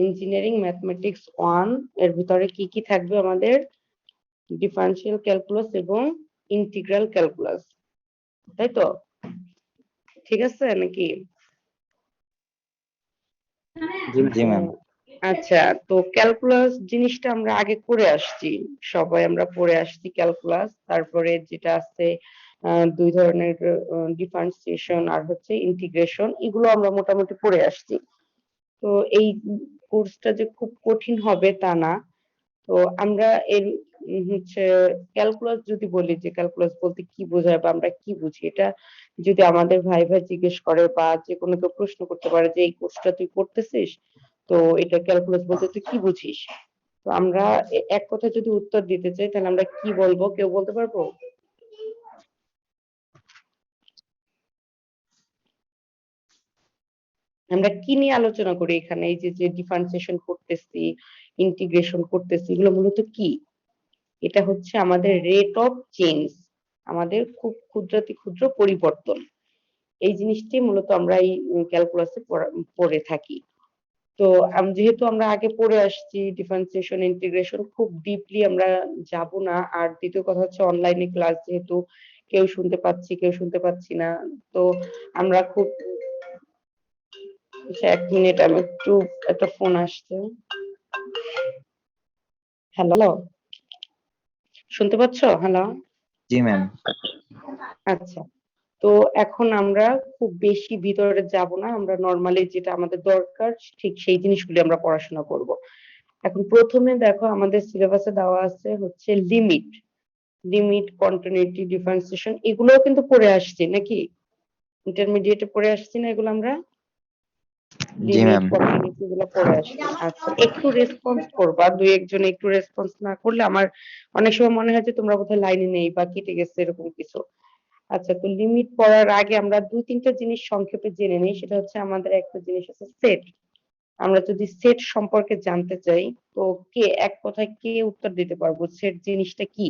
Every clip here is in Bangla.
ইঞ্জিনিয়ারিং ম্যাথমেটিক্স 1 এর ভিতরে কি কি থাকবে আমাদের? ডিফারেনশিয়াল ক্যালকুলাস এবং ইন্টিগ্রাল ক্যালকুলাস, তাই তো? ঠিক আছে নাকি? জি ম্যাম। আচ্ছা, তো ক্যালকুলাস জিনিসটা আমরা আগে করে আসছি, সবাই আমরা পড়ে আসছি ক্যালকুলাস। তারপরে যেটা আছে দুই ধরনের ডিফারেন্সিয়েশন আর হচ্ছে ইন্টিগ্রেশন, এগুলো আমরা মোটামুটি পড়ে আসছি। তো এই কোর্সটা যে খুব কঠিন হবে তা না। তো আমরা এর হচ্ছে ক্যালকুলাস যদি বলি যে ক্যালকুলাস বলতে কি বোঝায় বা আমরা কি বুঝি, এটা যদি আমাদের ভাই জিজ্ঞেস করে বা যে কোনো কেউ প্রশ্ন করতে পারে যে এই কোর্সটা তুই করতেছিস, তো এটা ক্যালকুলাস বলতে তুই কি বুঝিস? তো আমরা এক কথায় যদি উত্তর দিতে চাই তাহলে আমরা কি বলবো? কেউ বলতে পারবো? আমরা কি নিয়ে আলোচনা করি এখানে? এই যে যে ডিফারেন্সিয়েশন করতেছি, ইন্টিগ্রেশন করতেছি, এগুলো মূলত কি? এটা হচ্ছে আমাদের রেট অফ চেঞ্জ, আমাদের খুব ক্ষুদ্রাতি ক্ষুদ্র পরিবর্তন। এই জিনিসটি মূলত আমরা এই ক্যালকুলাসে পড়ে থাকি। তো যেহেতু আমরা আগে পড়ে আসছি ডিফারেন্সিয়েশন, ইন্টিগ্রেশন, খুব ডিপলি আমরা যাব না। আর দ্বিতীয় কথা হচ্ছে অনলাইনে ক্লাস, যেহেতু কেউ শুনতে পাচ্ছি কেউ শুনতে পাচ্ছি না, তো আমরা খুব আচ্ছা 1 মিনিট, আমি একটু একটা ফোন আসছে। হ্যালো, শুনতে পাচ্ছ? হ্যালো। জি ম্যাম। আচ্ছা, তো এখন আমরা খুব বেশি ভিতরে যাব না, আমরা নরমালি যেটা আমাদের দরকার ঠিক সেই জিনিসগুলি আমরা পড়াশোনা করব। এখন প্রথমে দেখো আমাদের সিলেবাসে দেওয়া আছে হচ্ছে লিমিট, কন্টিনিউটি, ডিফারেন্সিয়েশন, এগুলোও কিন্তু পড়ে আসছি নাকি? ইন্টারমিডিয়েটে পড়ে আসছি না এগুলো আমরা? জি লিমিট, ম্যাম। কন্টিনিউটি এগুলো পড়ে আসছি। আচ্ছা, একটু রেসপন্স করবা, দুই একজন একটু রেসপন্স না করলে আমার অনেক সময় মনে হয় যে তোমরা বোধহয় লাইনে নেই বা কেটে গেছে এরকম কিছু। আচ্ছা, তো লিমিট পড়ার আগে আমরা 2-3টা জিনিস সংক্ষেপে জেনে নিই। সেটা হচ্ছে আমাদের একটা জিনিস আছে সেট। আমরা যদি সেট সম্পর্কে জানতে চাই, তো কে এক কথায় কে উত্তর দিতে পারবো সেট জিনিসটা কি?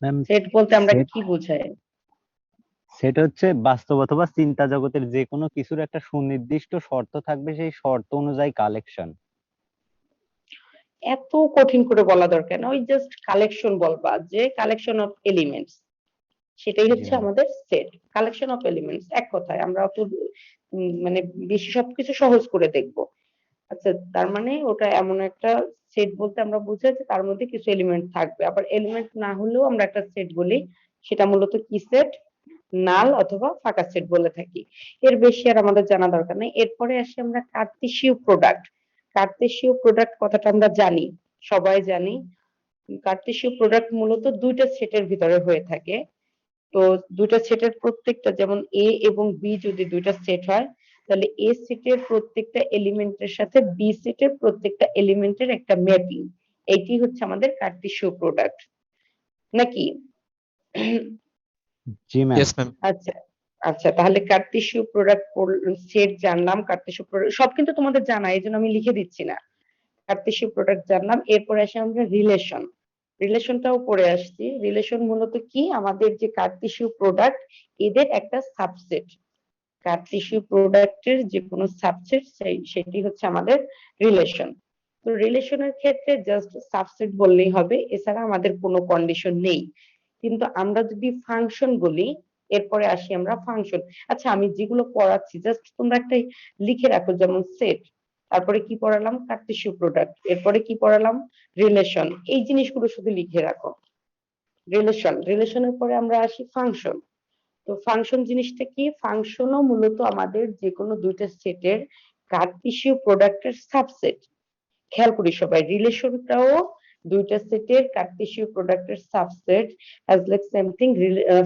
ম্যাম, সেট বলতে আমরা কি বোঝাই? সেটা হচ্ছে বাস্তব অথবা চিন্তা জগতের যে কোনো কিছুর একটা সুনির্দিষ্ট শর্ত থাকবে, সেই শর্ত অনুযায়ী কালেকশন। এত কঠিন করে বলা দরকার না, ওই জাস্ট কালেকশন বলবা, যে কালেকশন অফ এলিমেন্টস, সেটাই হচ্ছে আমাদের সেট। কালেকশন অফ এলিমেন্টস, এক কথায় আমরা অত মানে বেশি সবকিছু সহজ করে দেখবো। আচ্ছা, তার মানে ওটা এমন একটা সেট বলতে আমরা বুঝাই যে তার মধ্যে কিছু এলিমেন্ট থাকবে। আবার এলিমেন্ট না হলেও আমরা একটা সেট বলি, সেটা মূলত কি সেট? নাল অথবা ফাঁকা সেট বলে থাকি। এর বেশি আর আমাদের জানা দরকার নেই। এরপরে আসি আমরা কার্তেশীয় প্রোডাক্ট। কার্তেশীয় প্রোডাক্ট কথাটা আমরা জানি, সবাই জানি। কার্তেশীয় প্রোডাক্ট মূলত দুইটা সেটের ভিতরে হয়ে থাকে। তো দুইটা সেটের প্রত্যেকটা, যেমন এ এবং বি যদি দুইটা সেট হয়, তাহলে এ সেটের প্রত্যেকটা এলিমেন্টের সাথে বি সেটের প্রত্যেকটা এলিমেন্টের একটা ম্যাপিং, এইটি হচ্ছে আমাদের কার্তেশীয় প্রোডাক্ট নাকি? জি ম্যাম। আচ্ছা, আচ্ছা, তাহলে কার্তেশীয় প্রোডাক্ট সেট জানলাম, কার্তেশীয় প্রোডাক্ট সব কিন্তু তোমাদের জানা, এই জন্য আমি লিখে দিচ্ছি না। কার্তেশীয় প্রোডাক্ট জানলাম, এরপরে আসি আমরা রিলেশন। রিলেশনটাও পড়ে আসছি। রিলেশন মূলত কি? আমাদের যে কার্তেশীয় প্রোডাক্ট, এদের একটা সাবসেট। কার্তেশীয় প্রোডাক্টের যে কোনো সাবসেট, সেটি হচ্ছে আমাদের রিলেশন। তো রিলেশনের ক্ষেত্রে জাস্ট সাবসেট বললেই হবে, এছাড়া আমাদের কোনো কন্ডিশন নেই। কিন্তু আমরা যদি ফাংশন বলি, এরপরে আসি আমরা ফাংশন। আচ্ছা, আমি যেগুলো পড়াচ্ছি জাস্ট তোমরা একটা লিখে রাখো, যেমন সেট, তারপরে কি পড়ালাম? কার্তেশীয় প্রোডাক্ট, এরপরে কি পড়ালাম? রিলেশন। এই জিনিসগুলো শুধু লিখে রাখো। রিলেশনের পরে আমরা আসি ফাংশন। তো ফাংশন জিনিসটা কি? ফাংশনও মূলত আমাদের যে কোনো দুইটা সেটের কার্তেশীয় প্রোডাক্টের সাবসেট। খেয়াল করি সবাই, রিলেশনটাও দুইটা সেটের কার্তেশীয় প্রোডাক্টের subset, as like same thing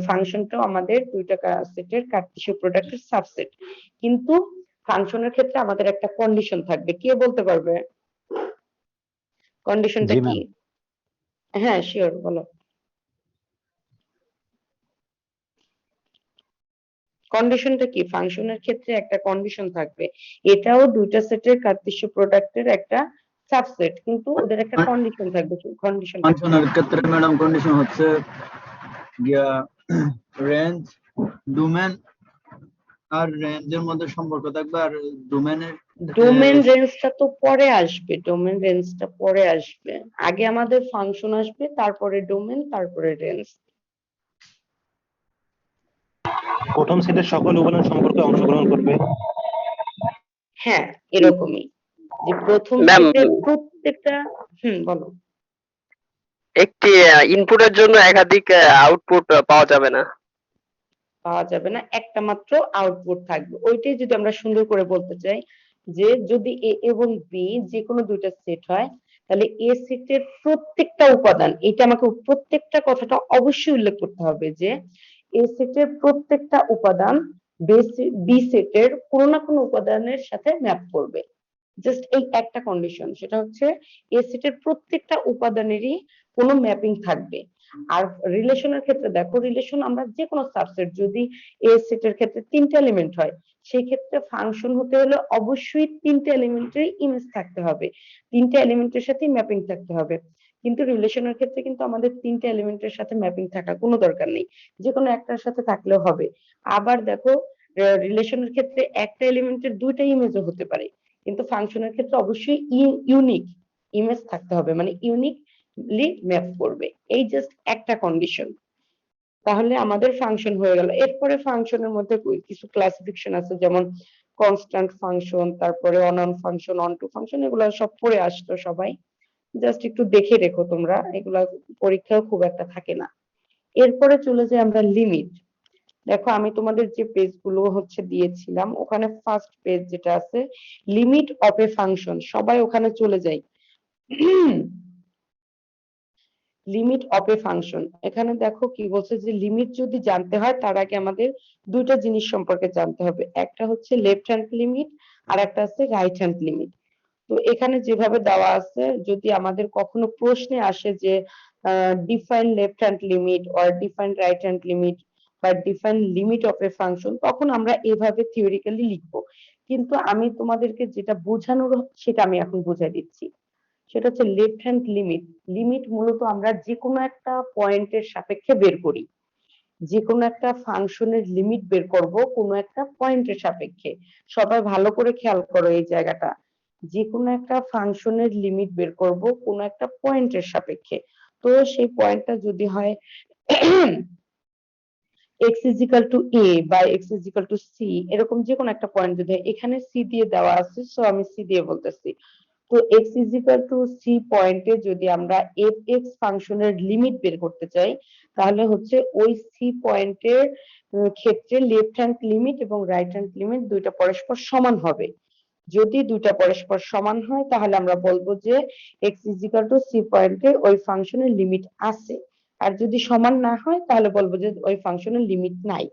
ফাংশনটাও আমাদের দুইটা সেটের কার্তেশীয় প্রোডাক্টের সাবসেট। কিন্তু ফাংশনের ক্ষেত্রে আমাদের একটা কন্ডিশন থাকবে, কে বলতে পারবে কন্ডিশনটা জি কি? ম্যাম। হ্যাঁ, শিওর, বলো। কন্ডিশনটা কি? ফাংশনের ক্ষেত্রে একটা কন্ডিশন থাকবে, এটাও দুইটা সেটের কার্তেশীয় প্রোডাক্টের একটা সাবসেট, কিন্তু ওদের একটা কন্ডিশন থাকবে। কন্ডিশনটা কি? ফাংশনের ক্ষেত্রে ম্যাডাম কন্ডিশন হচ্ছে গিয়া রেঞ্জ, ডোমেন আর রেঞ্জের মধ্যে সম্পর্ক থাকবে, আর ডোমেনের ডোমেন রেঞ্জটা তো পরে আসবে, ডোমেন রেঞ্জটা পরে আসবে, আগে আমাদের ফাংশন আসবে, তারপরে ডোমেন, তারপরে রেঞ্জ। প্রথম সেটের সকল উপাদান সম্পর্কে অংশগ্রহণ করবে। হ্যাঁ, এরকমই যে প্রথম ম্যাম, সেটের প্রত্যেকটা বলো। একটি ইনপুটের জন্য একাধিক আউটপুট পাওয়া যাবে না। পাওয়া যাবে না, একটা মাত্র আউটপুট থাকবে। ওইটাই যদি আমরা সুন্দর করে বলতে চাই যে যদি এ এবং বি যে কোনো দুইটা সেট হয়, তাহলে এ সেটের প্রত্যেকটা উপাদান, এটা আমাকে প্রত্যেকটা কথাটা অবশ্যই উল্লেখ করতে হবে যে এ সেটের প্রত্যেকটা উপাদান বি সেটের কোনো না কোনো উপাদানের সাথে ম্যাপ করবে। জাস্ট এই একটা কন্ডিশন, সেটা হচ্ছে এ সেটের প্রত্যেকটা উপাদানেরই কোনো ম্যাপিং থাকবে। আর রিলেশনের ক্ষেত্রে দেখো, রিলেশন আমরা যে কোনো সাবসেট, যদি এ সেটের ক্ষেত্রে তিনটা এলিমেন্ট হয়, সেই ক্ষেত্রে ফাংশন হতে হলে অবশ্যই তিনটা এলিমেন্টের ইমেজ থাকতে হবে, তিনটা এলিমেন্টের সাথে ম্যাপিং থাকতে হবে। কিন্তু রিলেশনের ক্ষেত্রে কিন্তু আমাদের তিনটা এলিমেন্টের সাথে ম্যাপিং থাকার কোনো দরকার নেই, যে কোনো একটার সাথে থাকলেও হবে। আবার দেখো, রিলেশনের ক্ষেত্রে একটা এলিমেন্টের দুইটা ইমেজও হতে পারে, কিন্তু ফাংশনের ক্ষেত্রে অবশ্যই ইউনিক ইমেজ থাকতে হবে, মানে ইউনিকলি ম্যাপ করবে। এই জাস্ট একটা কন্ডিশন, তাহলে আমাদের ফাংশন হয়ে গেল। এরপরে ফাংশনের মধ্যে কিছু ক্লাসিফিকেশন আছে, যেমন কনস্ট্যান্ট ফাংশন, তারপরে অনন ফাংশন, অনটু ফাংশন, এগুলো সব পড়ে আসতো সবাই, জাস্ট একটু দেখে রেখো তোমরা, এগুলা পরীক্ষাও খুব একটা থাকে না। এরপরে চলে যাই আমরা লিমিট। দেখো, আমি তোমাদের যে পেজগুলো হচ্ছে দিয়েছিলাম, ওখানে ফার্স্ট পেজ যেটা আছে লিমিট অফ এ ফাংশন, সবাই ওখানে চলে যাই। লিমিট অফ এ ফাংশন, এখানে দেখো কি বলছে যে লিমিট যদি জানতে হয় তার আগে আমাদের দুইটা জিনিস সম্পর্কে জানতে হবে, একটা হচ্ছে লেফট হ্যান্ড লিমিট আর একটা আছে রাইট হ্যান্ড লিমিট। তো এখানে যেভাবে দেওয়া আছে, যদি আমাদের কখনো প্রশ্নে আসে যে define left hand limit or define right hand limit বা define limit of a function, তখন আমরা এভাবে থিওরিক্যালি লিখবো। কিন্তু আমি তোমাদেরকে যেটা বোঝানোর সেটা আমি এখন বুঝাই দিচ্ছি। সেটা হচ্ছে লেফট হ্যান্ড লিমিট। লিমিট মূলত আমরা যে কোনো একটা পয়েন্টের সাপেক্ষে বের করি, যে কোনো একটা ফাংশনের লিমিট বের করব কোনো একটা পয়েন্টের সাপেক্ষে। সবাই ভালো করে খেয়াল করো এই জায়গাটা, যে কোনো একটা ফাংশনের লিমিট বের করব কোনো একটা পয়েন্টের সাপেক্ষে। তো সেই পয়েন্টটা যদি হয় x is equal to a বা x is equal to c, এরকম যে কোনো একটা পয়েন্ট যদি হয়, এখানে c দিয়ে দেওয়া আছে, সো আমি c দিয়ে বলতেছি। তো x is equal to c পয়েন্টে যদি আমরা fx ফাংশনের লিমিট বের করতে চাই, তাহলে হচ্ছে ওই c পয়েন্টের ক্ষেত্রে লেফট হ্যান্ড লিমিট এবং রাইট হ্যান্ড লিমিট দুইটা পরস্পর সমান হবে। যদি দুইটা পরস্পর সমান হয় তাহলে আমরা বলবো যে x is equal to c পয়েন্টে ওই ফাংশনের লিমিট আছে, আর যদি সমান না হয় তাহলে বলবো যে ওই ফাংশনের লিমিট নাই।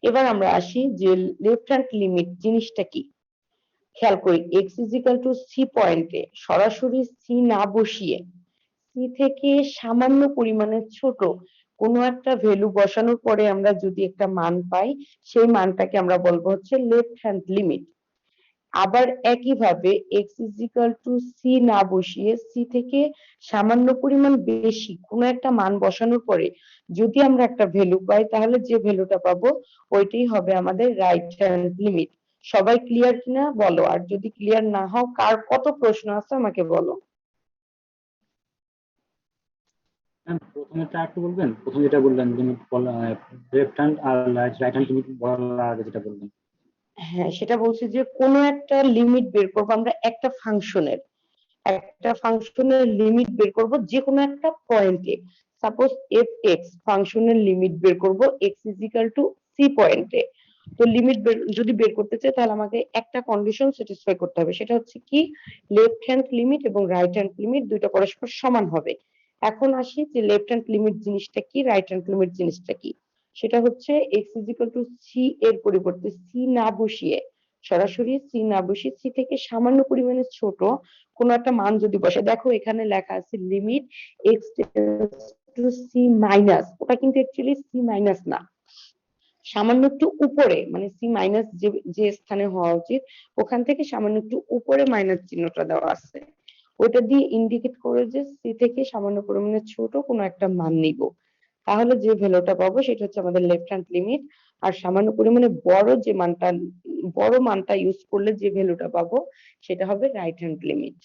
এবার আমরা আসি যে লেফট হ্যান্ড লিমিট জিনিসটা কি। খেয়াল করি, x is equal to c পয়েন্টে সরাসরি c না বসিয়ে c থেকে সামান্য পরিমাণে ছোট কোনো একটা ভ্যালু বসানোর পরে আমরা যদি একটা মান পাই, সেই মানটাকে আমরা বলবো হচ্ছে লেফট হ্যান্ড লিমিট। আবার একইভাবে x is equal to c না বসিয়ে c থেকে সামান্য পরিমাণ বেশি কোনো একটা মান বসানোর পরে যদি আমরা একটা ভ্যালু পাই, তাহলে যে ভ্যালুটা পাবো ওইটাই হবে আমাদের রাইট হ্যান্ড লিমিট। সবাই ক্লিয়ার কিনা বলো, আর যদি ক্লিয়ার না হও, কার কত প্রশ্ন আছে আমাকে বলো। প্রথমেটা একটু বলবেন, প্রথম যেটা বললেন লিমিট বলা, লেফট হ্যান্ড আর রাইট হ্যান্ড লিমিট বলার আগে যেটা বললেন। হ্যাঁ, সেটা বলছি যে কোনো একটা লিমিট বের করবো আমরা একটা ফাংশনের লিমিট বের করব যে কোনো একটা পয়েন্টে। সাপোজ fx ফাংশনের লিমিট বের করব x is equal to c পয়েন্টে। তো লিমিট যদি বের করতে চাই তাহলে আমাকে একটা কন্ডিশন স্যাটিসফাই করতে হবে, সেটা হচ্ছে কি লেফট হ্যান্ড লিমিট এবং রাইট হ্যান্ড লিমিট দুইটা পরস্পর সমান হবে। এখন আসি যে লেফট হ্যান্ড লিমিট জিনিসটা কি, রাইট হ্যান্ড লিমিট জিনিসটা কি। সেটা হচ্ছে x is equal to c এর পরিবর্তে c না বসিয়ে, সরাসরি c না বসিয়ে c থেকে সামান্য পরিমাণে ছোট কোন একটা মান যদি বসে, দেখো এখানে লেখা আছে limit x to c minus, ওটা কিন্তু অ্যাকচুয়ালি c মাইনাস না, সামান্য একটু উপরে, মানে c মাইনাস যে স্থানে হওয়া উচিত ওখান থেকে সামান্য একটু উপরে মাইনাস চিহ্নটা দেওয়া আছে, ওটা দিয়ে ইন্ডিকেট করে যে c থেকে সামান্য পরিমাণে ছোট কোনো একটা মান নিব। তাহলে যে ভ্যালুটা পাবো সেটা হচ্ছে আমাদের লেফট হ্যান্ড লিমিট, আর সামান্য পরিমাণে বড় মানটা ইউজ করলে যে ভ্যালুটা পাবো সেটা হবে রাইট হ্যান্ড লিমিট।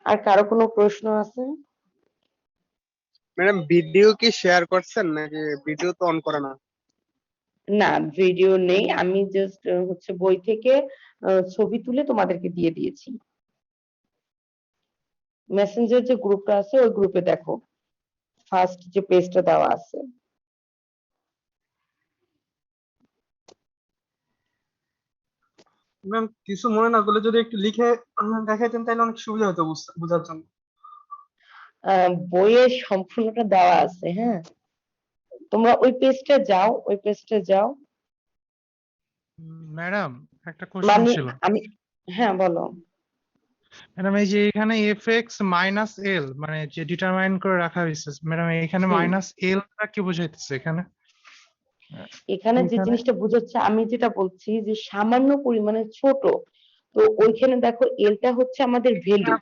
আর কারো কোনো প্রশ্ন আছে? ম্যাডাম ভিডিও কি শেয়ার করছেন নাকি ভিডিও তো অন করা না? না, ভিডিও নেই, আমি জাস্ট হচ্ছে বই থেকে ছবি তুলে তোমাদেরকে দিয়ে দিয়েছি। মেসেঞ্জার যে গ্রুপটা আছে ওই গ্রুপে দেখো, ফার্স্ট যে পেজটা দেওয়া আছে। ম্যাম কিছু মনে না করলে যদি একটু লিখে দেখাইতেন তাহলে অনেক সুবিধা হতো বোঝার জন্য। বইয়ের সম্পূর্ণটা দেওয়া আছে, হ্যাঁ, তোমরা ওই পেজটা যাও। ম্যাডাম একটা কোশ্চেন মানে ছিল। আমি, হ্যাঁ বলো। ম্যাডাম এই যে এখানে এফএক্স মাইনাস এল মানে যে ডিটারমাইন করে রাখা হয়েছে ম্যাডাম, এখানে মাইনাস এল টা কি বোঝাইতেছে এখানে? এখানে যে জিনিসটা বোঝাচ্ছে, আমি যেটা বলছি যে সামান্য পরিমাণে ছোট, তো ওইখানে দেখো এলটা হচ্ছে আমাদের ভ্যালু,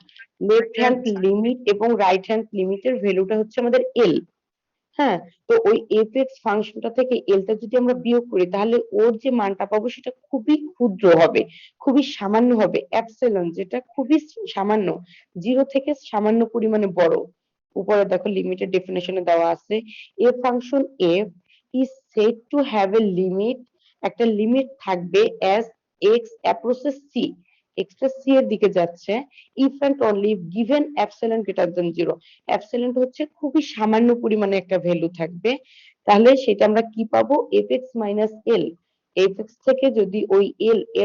লেফট হ্যান্ড লিমিট এবং রাইট হ্যান্ড লিমিটের ভ্যালুটা হচ্ছে আমাদের এল। হ্যাঁ, তো ওই এফএক্স ফাংশনটা থেকে এলটা যদি আমরা বিয়োগ করি তাহলে ওর যে মানটা পাবো সেটা খুবই ক্ষুদ্র হবে, খুবই সামান্য হবে, এপসিলন যেটা খুবই সামান্য, জিরো থেকে সামান্য পরিমাণে বড়। উপরে দেখো লিমিটের ডেফিনেশনে দেওয়া আছে, a function F is said to have a limit, একটা লিমিট থাকবে as x approaches c, x টা c এর দিকে যাচ্ছে, if and only if given epsilon greater than 0, epsilon হচ্ছে খুবই সামান্য পরিমাণে একটা ভ্যালু থাকবে, তাহলে সেটা আমরা কি পাবো, fx minus l, fx থেকে যদি ওই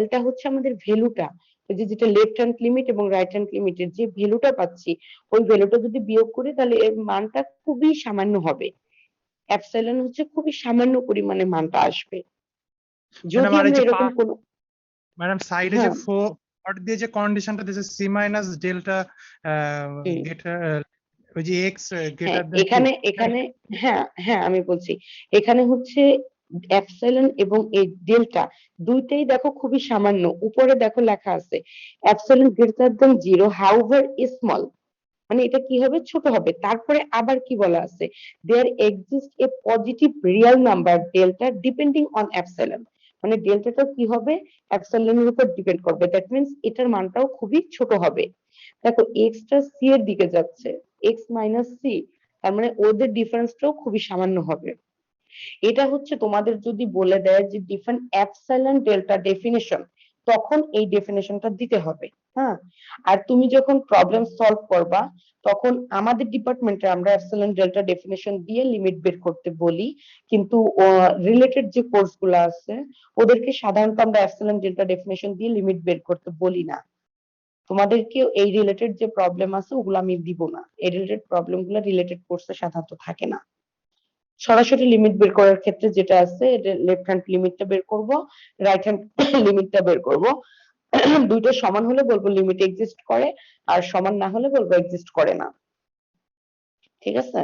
lটা হচ্ছে আমাদের ভ্যালুটা, ওই যে যেটা লেফট হ্যান্ড লিমিট এবং রাইট হ্যান্ড লিমিটের যে ভ্যালুটা পাচ্ছি, ওই ভ্যালুটা যদি বিয়োগ করি তাহলে এর মানটা খুবই সামান্য হবে, এপসাইলন হচ্ছে খুবই সামান্য পরিমাণে মানটা আসবে। যদি ম্যাডাম আর এই আমরা যে এরকম কোন, ম্যাডাম সাইডে যে হ্যাঁ ফোর দিয়ে যে কন্ডিশনটা দিয়েছে সি মাইনাস ডেল্টা হুম, গ্রেটার, ওই যে এক্স হ্যাঁ গ্রেটার দেন এখানে হ্যাঁ হ্যাঁ আমি বলছি, এখানে হচ্ছে এপসাইলন এবং এই ডেল্টা দুইটাই দেখো খুবই সামান্য, উপরে দেখো লেখা আছে epsilon greater than 0 however small, মানে এটা কি হবে, ছোট হবে। তারপরে আবার কি বলা আছে, there exist a positive real number delta depending on epsilon, মানে ডেল্টাটা কি হবে, এপসাইলনের উপর ডিপেন্ড করবে, দ্যাট মিন্স এটার মানটাও খুবই ছোট হবে। দেখো এক্স টা সি এর দিকে যাচ্ছে, এক্স মাইনাস সি, তার মানে ওদের ডিফারেন্সটাও খুবই সামান্য হবে। এটা হচ্ছে তোমাদের যদি বলে দেয় যে ডিফারেন্ট এপসাইলন ডেল্টা ডেফিনিশন, তখন এই ডেফিনিশনটা দিতে হবে, হ্যাঁ। আর তুমি যখন প্রবলেম সলভ করবা তখন আমাদের ডিপার্টমেন্টে আমরা এপসাইলন ডেল্টা ডেফিনিশন দিয়ে লিমিট বের করতে বলি, কিন্তু রিলেটেড যে কোর্স গুলো আছে ওদেরকে সাধারণত আমরা এপসাইলন ডেল্টা ডেফিনিশন দিয়ে লিমিট বের করতে বলি না। তোমাদেরকে এই রিলেটেড যে প্রবলেম আছে ওগুলো আমি দিব না, এই রিলেটেড প্রবলেম গুলো রিলেটেড কোর্সে সাধারণত থাকে না। সরাসরি লিমিট বের করার ক্ষেত্রে যেটা আছে, এটা লেফট হ্যান্ড লিমিটটা বের করব, রাইট হ্যান্ড লিমিটটা বের করব, দুইটা সমান হলে বলবো লিমিট এক্সিস্ট করে, আর সমান না হলে বলবো এক্সিস্ট করে না, ঠিক আছে।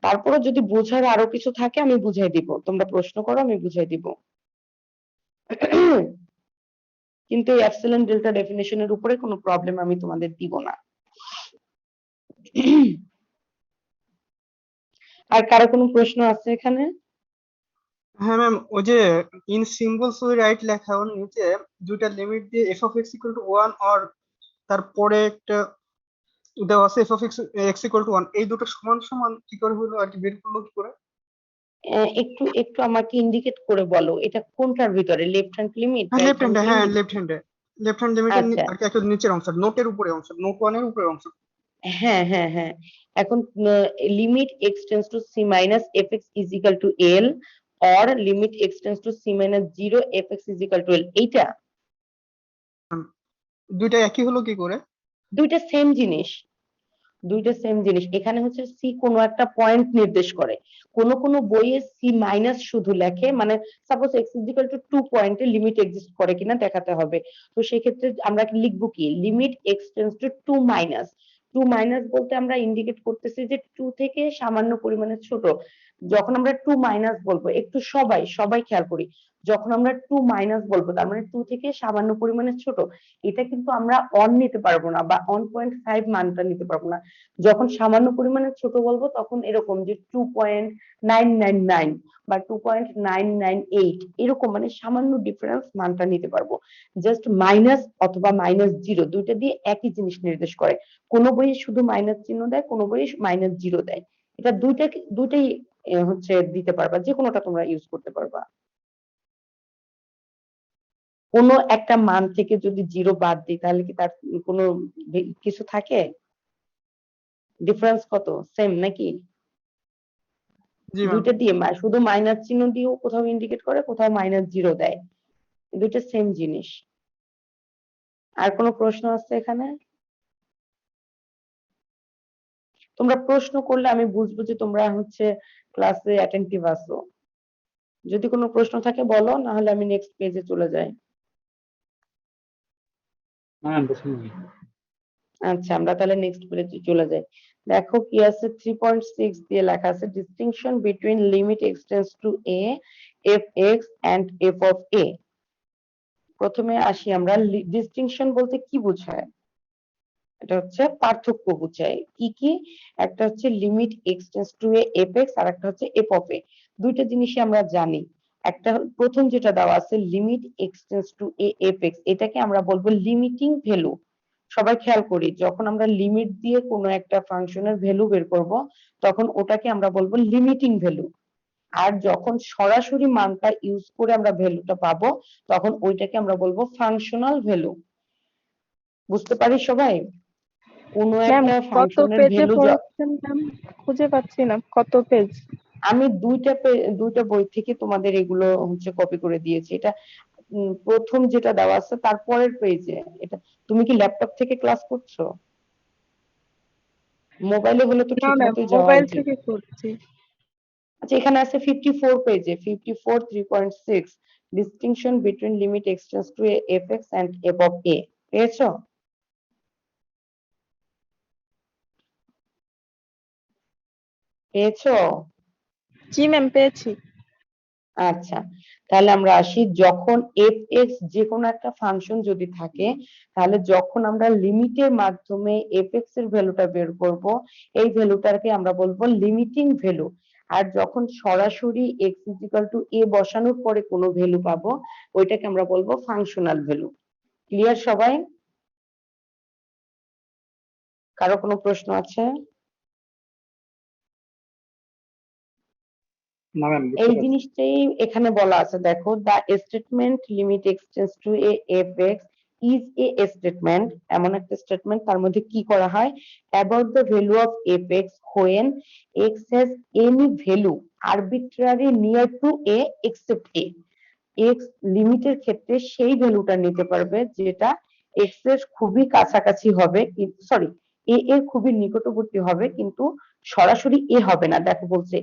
তারপরে যদি বোঝার আরো কিছু থাকে আমি বুঝাই দিব, তোমরা প্রশ্ন করো আমি বুঝাই দিব। কিন্তু এই এপসিলন ডেল্টা ডেফিনিশনের উপরে কোনো প্রবলেম আমি তোমাদের দিব না। আর কারো কোনো প্রশ্ন আছে এখানে? হ্যাঁ ম্যাম, ওই যে ইন সিম্বলস উই রাইট লেখা ওর নিচে দুইটা লিমিট দিয়ে F of x equal to 1 আর তারপরে একটা দেওয়া আছে F of x x equal to 1, এই দুটো সমান সমান কি করে হলো আর কি বের করলো কি করে? একটু একটু আমাকে ইন্ডিকেট করে বলো এটা কোনটার ভিতরে, লেফট হ্যান্ড লিমিট, হ্যাঁ রাইট লেফট হ্যান্ডে, হ্যান্ড হ্যাঁ লিমিট? লেফট হ্যান্ড লিমিটের আচ্ছা, আর কি একটু নিচের অংশ, নোটের উপরে অংশ, নোট 1 এর উপরের অংশ। হ্যাঁ হ্যাঁ হ্যাঁ, এখন limit X tends to C minus F X is equal to L, or limit X tends to C minus 0 F X is equal to L, এইটা দুইটা একই হলো কি করে? দুইটা সেম জিনিস, দুইটা সেম জিনিস। এখানে হচ্ছে সি কোনো একটা পয়েন্ট নির্দেশ করে, কোন কোন বইয়ে সি মাইনাস শুধু লেখে, মানে suppose x is equal to 2 পয়েন্টে লিমিট এক্সিস্ট করে কিনা দেখাতে হবে, তো সেই ক্ষেত্রে আমরা লিখবো কি, limit X tends two 2 minus, 2 minus বলতে আমরা ইন্ডিকেট করতেছি যে 2 থেকে সামান্য পরিমাণে ছোট, যখন আমরা টু মাইনাস বলবো, একটু সবাই খেয়াল করি, যখন আমরা টু মাইনাস বলবো তার মানে টু থেকে সামান্য পরিমাণে ছোট, এটা কিন্তু আমরা অন নিতে পারবো না বা 1.5 মানটা নিতে পারবো না। যখন সামান্য পরিমাণে ছোট বলবো তখন এরকম যে 2.999 বা 2.998 এরকম মানে সামান্য ডিফারেন্স মানটা নিতে পারবো। জাস্ট মাইনাস অথবা -0 দুইটা দিয়ে একই জিনিস নির্দেশ করে। কোনো বইয়ে শুধু মাইনাস চিহ্ন দেয়, কোনো বইয়ে -0 দেয়। এটা দুইটাই হচ্ছে দিতে পারবা, যে কোনোটা তোমরা ইউজ করতে পারবা। কোনো একটা মান থেকে যদি 0 বাদ দিই তাহলে কি তার কোনো কিছু থাকে? ডিফারেন্স কত? সেম নাকি? জি ম্যাম। দুইটা দিয়ে শুধু মাইনাস চিহ্ন দিয়েও কোথাও ইন্ডিকেট করে, কোথাও -0 দেয়। দুইটা সেম জিনিস। আর কোনো প্রশ্ন আছে এখানে? তোমরা প্রশ্ন করলে আমি বুঝবো যে তোমরা হচ্ছে ক্লাসে অ্যাটেন্টিভ আছো। যদি কোনো প্রশ্ন থাকে বলো, না হলে আমি নেক্সট পেজে চলে যাই। না ম্যাম প্রশ্ন নেই। আচ্ছা, আমরা তাহলে নেক্সট পেজে চলে যাই। দেখো কি আছে, 3.6 দিয়ে লেখা আছে distinction between limit extends to a f x and f of a। প্রথমে আসি আমরা, ডিস্টিংশন বলতে কি বোঝায়? এটা হচ্ছে পার্থক্য বোঝায়। কি কি? একটা হচ্ছে limit extends to a f x আর একটা হচ্ছে f of a। দুইটা জিনিসই আমরা জানি। একটা প্রথম যেটা দেওয়া আছে limit extends to a f x, এটাকে আমরা বলবো লিমিটিং ভ্যালু। সবাই খেয়াল করি, যখন আমরা লিমিট দিয়ে কোনো একটা ফাংশনের ভ্যালু বের করব তখন ওটাকে আমরা বলবো লিমিটিং ভ্যালু। আর যখন সরাসরি মানটা ইউজ করে আমরা ভ্যালুটা পাবো তখন ওইটাকে আমরা বলবো ফাংশনাল ভ্যালু। বুঝতে পারি সবাই? কোনো ম্যাম একটা কত ফাংশনের পেজে ভ্যালু, পড়াচ্ছেন ম্যাম? খুঁজে পাচ্ছি না, কত পেজ? আমি দুইটা বই থেকে তোমাদের এগুলো হচ্ছে কপি করে দিয়েছি। এটা প্রথম যেটা দেওয়া আছে তারপরের পেজে। এটা তুমি কি ল্যাপটপ থেকে ক্লাস করছো? মোবাইলে হলে তো না ঠিক ম্যাম, মতোই যাওয়া মোবাইল উচিত। থেকে করছি। আচ্ছা, এখানে আছে 54 পেজে, 54 3.6 distinction between limit extends to f x and f of a। পেয়েছো? পেয়েছো? জি ম্যাম, পেয়েছি। আচ্ছা, তাহলে আমরা আসি, যখন f x যে কোনো একটা ফাংশন যদি থাকে তাহলে যখন আমরা লিমিটের মাধ্যমে f x এর ভ্যালুটা বের করব এই ভ্যালুটাকে আমরা বলবো লিমিটিং ভ্যালু। আর যখন সরাসরি x a বসানোর পরে কোনো ভ্যালু পাবো ওইটাকে আমরা বলবো ফাংশনাল ভ্যালু। ক্লিয়ার সবাই? কারো কোনো প্রশ্ন আছে? না ম্যাম, এই জিনিসটাই এখানে বলা আছে, দেখো, the statement limit extends to A F X is a statement, এমন একটা স্টেটমেন্ট তার মধ্যে কি করা হয়, about the value of F X when X has any value arbitrary near to A except A. X লিমিটের ক্ষেত্রে সেই ভ্যালুটা নিতে পারবে যেটা এক্স এর খুবই কাছাকাছি হবে, সরি, এ এর খুবই নিকটবর্তী হবে কিন্তু সরাসরি এ হবে না। দেখো বলছে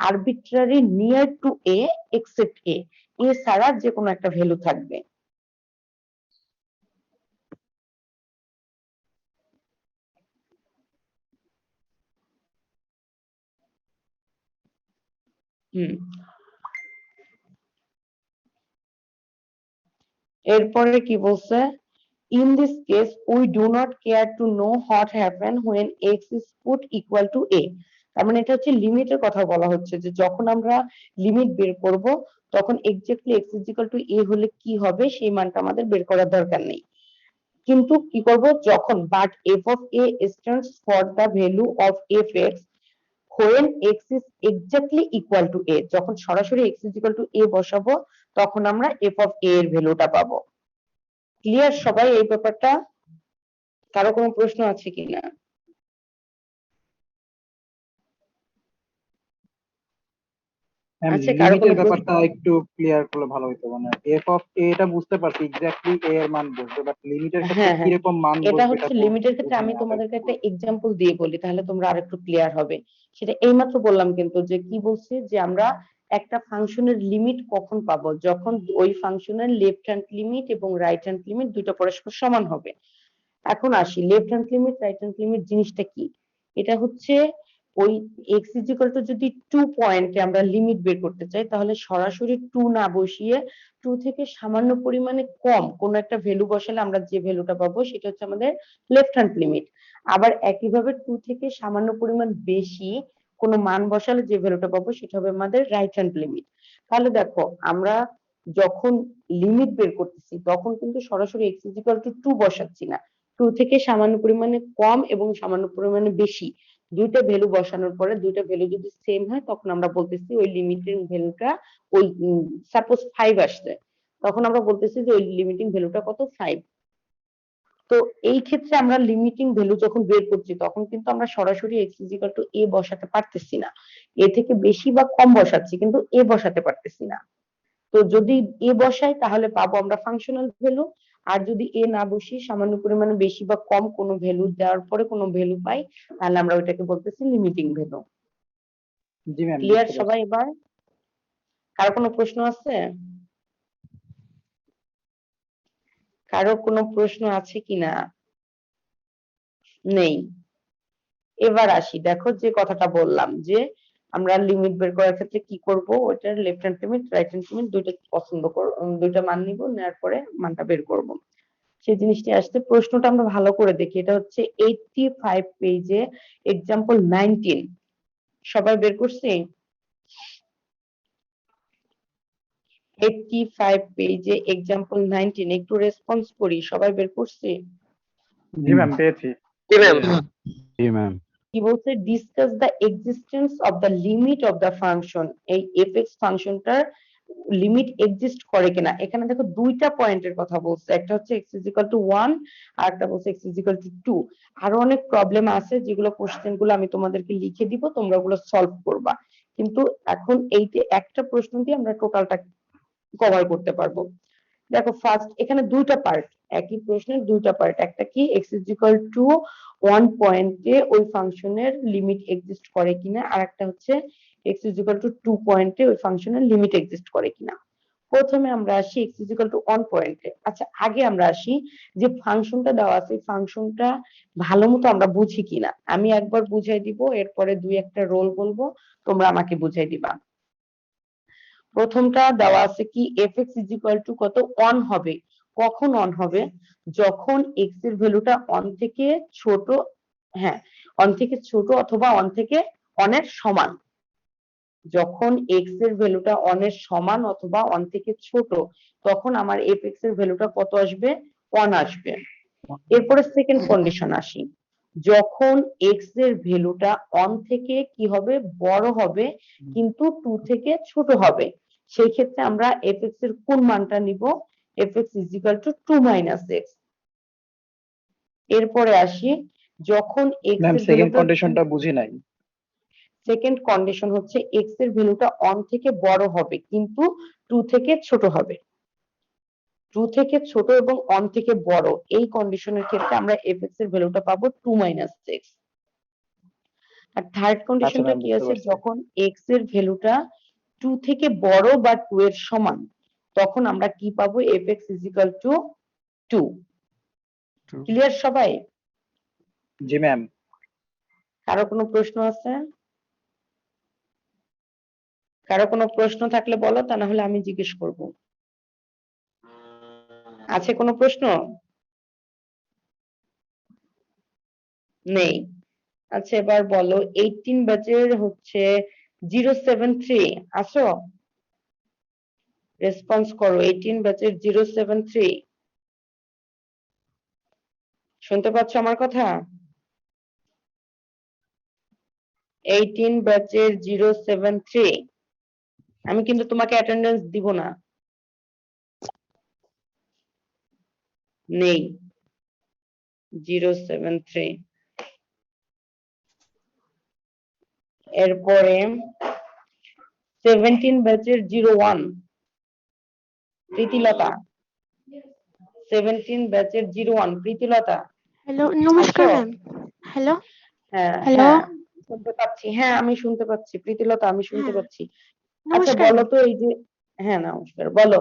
arbitrary near to A except A, A ছাড়া যে কোনো একটা ভ্যালু থাকবে। এরপরে কি বলছে, in this case we do not care to know what happen when x is put equal to a। তার মানে এটা হচ্ছে লিমিটের কথা বলা হচ্ছে, যে যখন আমরা লিমিট বের করব তখন exactly x is equal to a হলে কি হবে সেই মানটা আমাদের বের করার দরকার নেই। কিন্তু কি করব, যখন but f of a stands for the value of f(x) when x is exactly equal to a, যখন সরাসরি x is equal to a বসাবো তখন আমরা f of a এর ভ্যালুটা পাবো। ক্লিয়ার সবাই এই ব্যাপারটা? কারো কোনো প্রশ্ন আছে কিনা? আচ্ছা, কারো কোনো লিমিটের প্রশ্ন? ব্যাপারটা একটু ক্লিয়ার করলে ভালো হতো। মানে এফ অফ এ এটা বুঝতে পারছি এক্স্যাক্টলি এ এর মান বসবে, বাট লিমিটের ক্ষেত্রে হ্যাঁ হ্যাঁ, কিরকম মান এটা বসবে হচ্ছে এটা লিমিটের ক্ষেত্রে আমি তোমাদেরকে একটা এক্সাম্পল দিয়ে বলি তাহলে তোমরা আরেকটু ক্লিয়ার হবে। সেটা এইমাত্র বললাম কিন্তু, যে কি বলছি, যে আমরা একটা ফাংশনের লিমিট কখন পাবো, যখন ওই ফাংশনের লেফট হ্যান্ড লিমিট এবং রাইট হ্যান্ড লিমিট দুইটা পরস্পর সমান হবে। এখন আসি, left hand limit right hand limit জিনিসটা কি। এটা হচ্ছে ওই x ইজ ইকুয়াল টু যদি 2 পয়েন্টে আমরা লিমিট বের করতে চাই তাহলে সরাসরি 2 না বসিয়ে 2 থেকে সামান্য পরিমাণে কম কোন একটা ভ্যালু বসালে আমরা যে ভ্যালুটা পাবো সেটা হচ্ছে আমাদের লেফট হ্যান্ড লিমিট। আবার একইভাবে 2 থেকে সামান্য পরিমাণ বেশি কোন মান বসালে যে ভ্যালুটা পাবো সেটা হবে আমাদের রাইট হ্যান্ড লিমিট। তাহলে দেখো আমরা যখন লিমিট বের করতেছি তখন কিন্তু সরাসরি x ইজ ইকুয়াল টু 2 বসাচ্ছি না, 2 থেকে সামান্য পরিমাণে কম এবং সামান্য পরিমাণে বেশি দুইটা ভ্যালু বসানোর পরে দুইটা ভ্যালু যদি সেম হয় তখন আমরা বলতেছি ওই লিমিটিং ভ্যালুটা ওই সাপোজ 5 আসছে তখন আমরা বলতেছি যে ওই লিমিটিং ভ্যালুটা কত 5। তো এই ক্ষেত্রে আমরা লিমিটিং ভ্যালু যখন বের করছি তখন কিন্তু আমরা সরাসরি x is equal to a বসাতে পারতেছি না, a থেকে বেশি বা কম বসাচ্ছি কিন্তু a বসাতে পারতেছি না। তো যদি a বসাই তাহলে পাবো আমরা ফাংশনাল ভ্যালু, আর যদি a না বসি সামান্য পরিমাণে বেশি বা কম কোনো ভ্যালু দেওয়ার পরে কোনো ভ্যালু পাই তাহলে আমরা ওইটাকে বলতেছি লিমিটিং ভ্যালু। জি ম্যাম, ক্লিয়ার সবাই? এবার কারো কোনো প্রশ্ন আছে? কারো কোনো প্রশ্ন আছে কিনা? নেই। এবার আসি, দেখো যে কথাটা বললাম যে আমরা লিমিট বের করার ক্ষেত্রে কি করব, ওইটার left hand limit right hand limit দুইটা পছন্দ করব, দুইটা মান নিব, নেওয়ার পরে মানটা বের করব। সেই জিনিসটি আসছে, প্রশ্নটা আমরা ভালো করে দেখি। এটা হচ্ছে 85 পেজে এক্সাম্পল 19। সবাই বের করছে? 85 পেজে এক্সাম্পল 19 একটু রেসপন্স করি, সবাই বের করছে? জি ম্যাম পেয়েছি। জি ম্যাম। জি ম্যাম। কি বলছে, discuss the existence of the limit of the function. এই এফএক্স ফাংশনটার লিমিট এক্সিস্ট করে কিনা। এখানে দেখো দুইটা পয়েন্টের কথা বলছে, একটা হচ্ছে x ইজ ইকুয়াল টু 1 আর একটা বলছে x ইজ ইকুয়াল টু 2। আরো অনেক প্রবলেম আছে যেগুলো কোশ্চেন গুলো আমি তোমাদেরকে লিখে দিব, তোমরা ওগুলো সলভ করবা। কিন্তু এখন এইতে একটা প্রশ্ন দিয়ে আমরা টোটালটা কভার করতে পারবো। দেখো ফার্স্ট এখানে দুইটা পার্ট, একই প্রশ্নের দুইটা পার্ট। একটা কি x ইজ ইকুয়াল টু 1 পয়েন্টে ওই ফাংশনের লিমিট এক্সিস্ট করে কিনা, আর একটা হচ্ছে x ইজ ইকুয়াল টু 2 পয়েন্টে ওই ফাংশনের লিমিট এক্সিস্ট করে কিনা। প্রথমে আমরা আসি x ইজ ইকুয়াল টু 1 পয়েন্টে। আচ্ছা আগে আমরা আসি যে ফাংশনটা দেওয়া আছে ফাংশনটা ভালো মতো আমরা বুঝি কিনা। আমি একবার বুঝাই দিব, এরপরে দুই একটা রোল বলবো, তোমরা আমাকে বুঝাই দিবা। প্রথমটা দেওয়া আছে কি fx ইজ ইকুয়াল টু কত 1 হবে। কখন 1 হবে? যখন x এর ভ্যালুটা 1 থেকে ছোট, হ্যাঁ 1 থেকে ছোট অথবা 1 থেকে 1 এর সমান। যখন x এর ভ্যালুটা 1 এর সমান অথবা 1 থেকে ছোট তখন আমার fx এর ভ্যালুটা কত আসবে? 1 আসবে। এরপরে সেকেন্ড কন্ডিশন আসি, যখন x এর ভ্যালুটা 1 থেকে কি হবে? বড় হবে কিন্তু 2 থেকে ছোট হবে, সেই ক্ষেত্রে আমরা fx এর কোন মানটা নিব? fx is equal to 2 minus x। এরপরে আসি, যখন x ম্যাম এর সেকেন্ড ভ্যালুটা কন্ডিশনটা বুঝি নাই। সেকেন্ড কন্ডিশন হচ্ছে x এর ভ্যালুটা 1 থেকে বড় হবে কিন্তু 2 থেকে ছোট হবে। 2 থেকে ছোট এবং 1 থেকে বড় এই কন্ডিশনের ক্ষেত্রে আমরা fx এর ভ্যালুটা পাবো 2 মাইনাস x। আর থার্ড কন্ডিশনটা ম্যাম, কি বুঝতে আছে, পারছি। যখন x এর ভ্যালুটা 2 থেকে বড় বা 2 এর সমান তখন আমরা কি পাবো? fx is equal to 2। Clear সবাই? জি ম্যাম। কারো কোনো প্রশ্ন আছে? কারো কোনো প্রশ্ন থাকলে বলো, তা না হলে আমি জিজ্ঞেস করব। আছে কোনো প্রশ্ন? নেই। আচ্ছা এবার বলো 18 ব্যাচের হচ্ছে 073 আছো? রেসপন্স করো, 18 ব্যাচের 073 শুনতে পাচ্ছ আমার কথা? 18 ব্যাচের 073। আমি কিন্তু তোমাকে অ্যাটেন্ডেন্স দিব না। নেই 073। এরপরে 17 ব্যাচের 01 প্রীতিলতা। 17 ব্যাচের 01 প্রীতিলতা। হ্যালো, নমস্কার আছো? ম্যাম। হ্যালো, হ্যাঁ হ্যালো। হ্যাঁ শুনতে পাচ্ছি, হ্যাঁ আমি শুনতে পাচ্ছি প্রীতিলতা, আমি শুনতে হ্যাঁ, পাচ্ছি। আচ্ছা নমস্কার বলো ম্যাম। তো এই যে, হ্যাঁ নমস্কার, বলো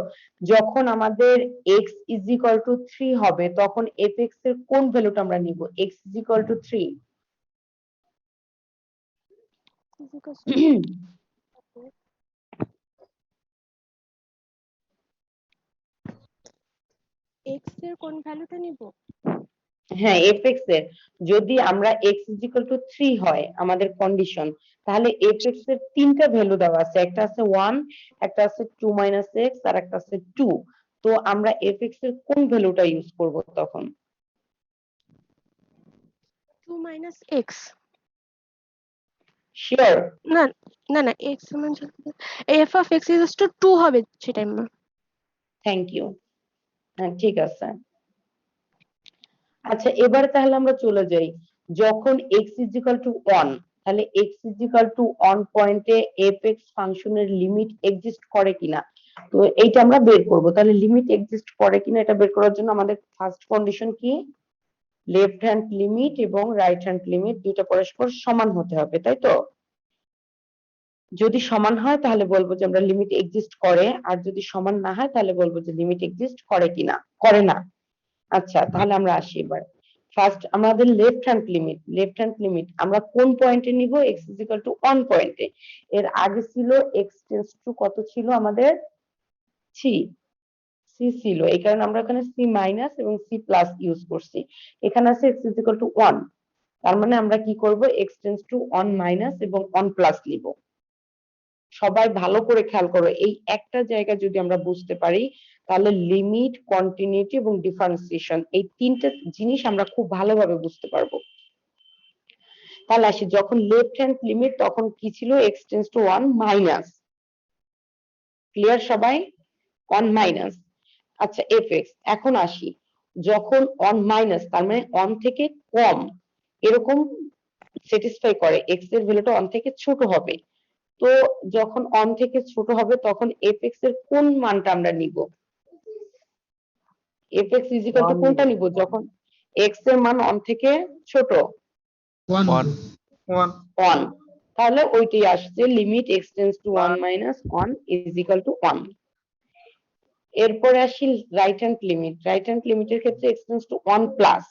যখন আমাদের x ইজ ইকুয়াল টু 3 হবে তখন fx এর কোন ভ্যালুটা আমরা নিব? x is equal to 3। is equals to x এর কোন ভ্যালুটা নিব? হ্যাঁ, fx এর যদি আমরা x is equal to 3 হয় আমাদের কন্ডিশন, তাহলে fx এর তিনটা ভ্যালু দেওয়া আছে, একটা আছে 1, একটা আছে 2 মাইনাস x, আর একটা আছে 2। তো আমরা fx এর কোন ভ্যালুটা ইউজ করব তখন? 2 মাইনাস x। শিওর? না না না, x সমান f of x is equals to 2 হবে সেটাই না। Thank you. হ্যাঁ, ঠিক আছে। আচ্ছা, এবার তাহলে আমরা চলে যাই, যখন x is equal to 1, তাহলে x is equal to 1 পয়েন্টে fx ফাংশনের লিমিট এক্সিস্ট করে কিনা, তো এইটা আমরা বের করব। তাহলে লিমিট এক্সিস্ট করে কিনা এটা বের করার জন্য আমাদের ফার্স্ট কন্ডিশন কি, লেফট হ্যান্ড লিমিট এবং রাইট হ্যান্ড লিমিট দুইটা পরস্পর সমান হতে হবে, তাই তো? যদি সমান হয় তাহলে বলবো যে আমরা লিমিট এক্সিস্ট করে, আর যদি সমান না হয় তাহলে বলবো যে লিমিট এক্সিস্ট করে কিনা, করে না। আচ্ছা, তাহলে আমরা আসি এবার। ফার্স্ট আমাদের লেফট হ্যান্ড লিমিট আমরা কোন পয়েন্টে নিব, x is equal to 1 পয়েন্টে। এর আগে ছিল x টেন্ডস টু কত ছিল আমাদের, c ছিল, এই কারণে আমরা এখানে c মাইনাস এবং c প্লাস ইউজ করছি। এখানে আছে x is equal to 1, তার মানে আমরা কি করব, x টেন্ডস টু 1 মাইনাস এবং 1 প্লাস নিব। সবাই ভালো করে খেয়াল করো, এই একটা জায়গা যদি আমরা বুঝতে পারি তাহলে লিমিট, কন্টিনিউটি এবং ডিফারেন্সিয়েশন এই তিনটা জিনিস আমরা খুব ভালোভাবে বুঝতে পারবো। তাহলে আসি, যখন লেফট হ্যান্ড লিমিট তখন কি ছিল, x tends to 1 minus, clear সবাই, 1 মাইনাস। আচ্ছা fx, এখন আসি, যখন 1 মাইনাস তার মানে 1 থেকে কম এরকম স্যাটিসফাই করে, x এর ভ্যালুটা 1 থেকে ছোট হবে। তো যখন 1 থেকে ছোট হবে তখন fx এর কোন মানটা আমরা নিব, fx is equal to কোনটা নিব যখন x এর মান 1 থেকে ছোট, 1, তাহলে ওইটাই আসছে, limit x tends to 1 minus 1 is equal to 1। এরপরে আসি রাইট হ্যান্ড লিমিটের ক্ষেত্রে x tends to 1 plus,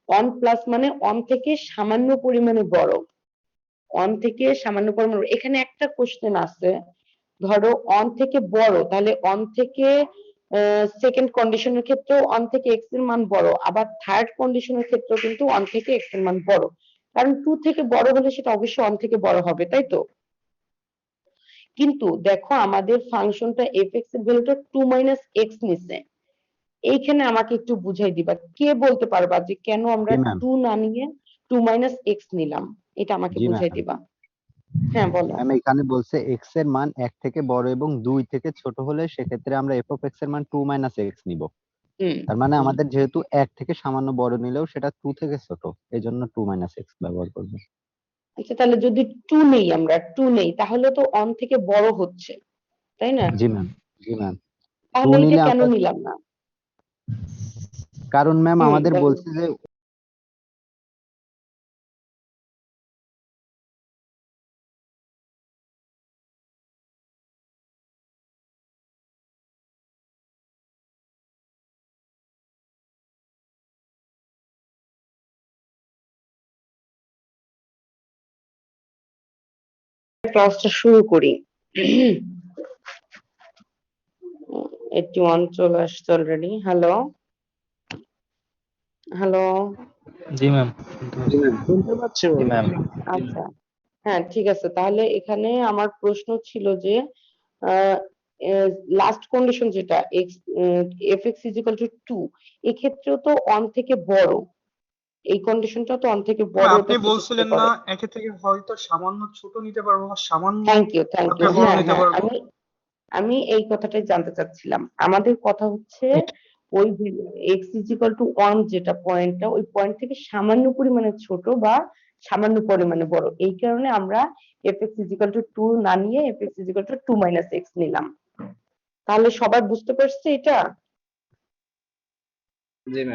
1 plus মানে 1 থেকে সামান্য পরিমাণে বড়, 1 থেকে সামান্য পরিমাণে। এখানে একটা কোশ্চেন আছে, ধরো 1 থেকে বড়, তাহলে 1 থেকে সেকেন্ড কন্ডিশনের ক্ষেত্রেও 1 থেকে x এর মান বড়, আবার থার্ড কন্ডিশনের ক্ষেত্রেও কিন্তু 1 থেকে x এর মান বড়, কারণ 2 থেকে বড় হলে সেটা অবশ্যই 1 থেকে বড় হবে, তাই তো? কিন্তু দেখো আমাদের ফাংশনটা fx এর ভ্যালুটা 2 মাইনাস x নিছে, এইখানে আমাকে একটু বুঝাই দিবা, কে বলতে পারবা যে কেন আমরা জি ম্যাম। 2 না নিয়ে 2 মাইনাস x নিলাম, এটা আমাকে জি বুঝাই ম্যাম। দিবা। হ্যাঁ বলো। ম্যাম এখানে বলছে x এর মান 1 থেকে বড় এবং 2 থেকে ছোট হলে সেক্ষেত্রে আমরা f of x এর মান 2 মাইনাস x নিব। হুম, তার মানে আমাদের যেহেতু 1 থেকে সামান্য বড় নিলেও সেটা 2 থেকে ছোট, এজন্য 2 মাইনাস x ব্যবহার করব। আচ্ছা তাহলে যদি 2 নেই, আমরা 2 নেই তাহলে তো 1 থেকে বড় হচ্ছে, তাই না? জি ম্যাম। জি ম্যাম। 2 তাহলে এটা নিলে কেন আমরা, নিলাম না? কারণ ম্যাম আমাদের বলো। বলছে যে ক্লাসটা শুরু করি। 81 চলে আসছে অলরেডি। Hello hello. জি ম্যাম। শুনতে পাচ্ছ? জি ম্যাম। আচ্ছা, হ্যাঁ ঠিক আছে, তাহলে এখানে আমার প্রশ্ন ছিল যে লাস্ট কন্ডিশন যেটা fx is equal to 2, এক্ষেত্রেও তো 1 থেকে বড়, এই কন্ডিশনটা তো 1 থেকে বড়, আপনি এটা বলছিলেন না একে থেকে হয়তো সামান্য ছোট নিতে পারবো বা সামান্য থ্যাংক ইউ আপনি বড় হ্যাঁ নিতে হ্যাঁ, পারবো। আমি এই কথাটাই জানতে চাচ্ছিলাম। আমাদের কথা হচ্ছে ওই x is equal to 1 যেটা পয়েন্টটা, ওই পয়েন্ট থেকে সামান্য পরিমাণে ছোট বা সামান্য পরিমাণে বড়, এই কারণে আমরা fx is equal to 2 না নিয়ে fx is equal to 2 minus x নিলাম। তাহলে সবাই বুঝতে পারছে এটা?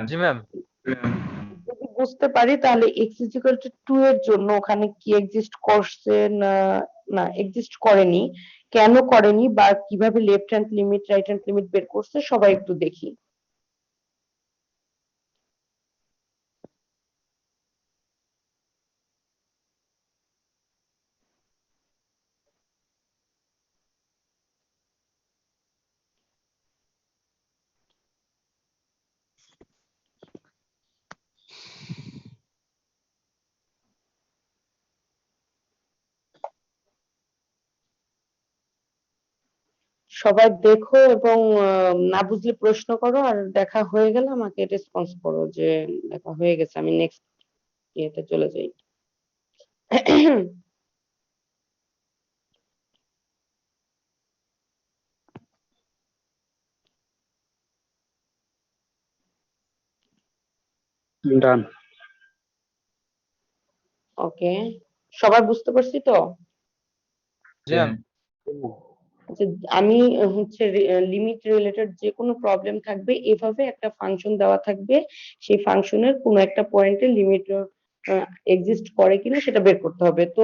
জি ম্যাম। যদি বুঝতে পারি তাহলে x is equal to 2 এর জন্য ওখানে কি এক্সিস্ট করছে না, না এক্সিস্ট করেনি, কেন করেনি বা কিভাবে left hand limit right hand limit বের করছে সবাই একটু দেখি। সবাই দেখো এবং না বুঝলে প্রশ্ন করো, আর দেখা হয়ে গেলে আমাকে রেসপন্স করো যে দেখা হয়ে গেছে, আমি নেক্সট ইয়েতে চলে যাই। ডান। ওকে, সবাই বুঝতে পারছি তো? জি ম্যাম। আচ্ছা, আমি হচ্ছে লিমিট রিলেটেড যে কোনো প্রবলেম থাকবে, এভাবে একটা ফাংশন দেওয়া থাকবে, সেই ফাংশনের কোনো একটা পয়েন্টে লিমিট এক্সিস্ট করে কিনা সেটা বের করতে হবে। তো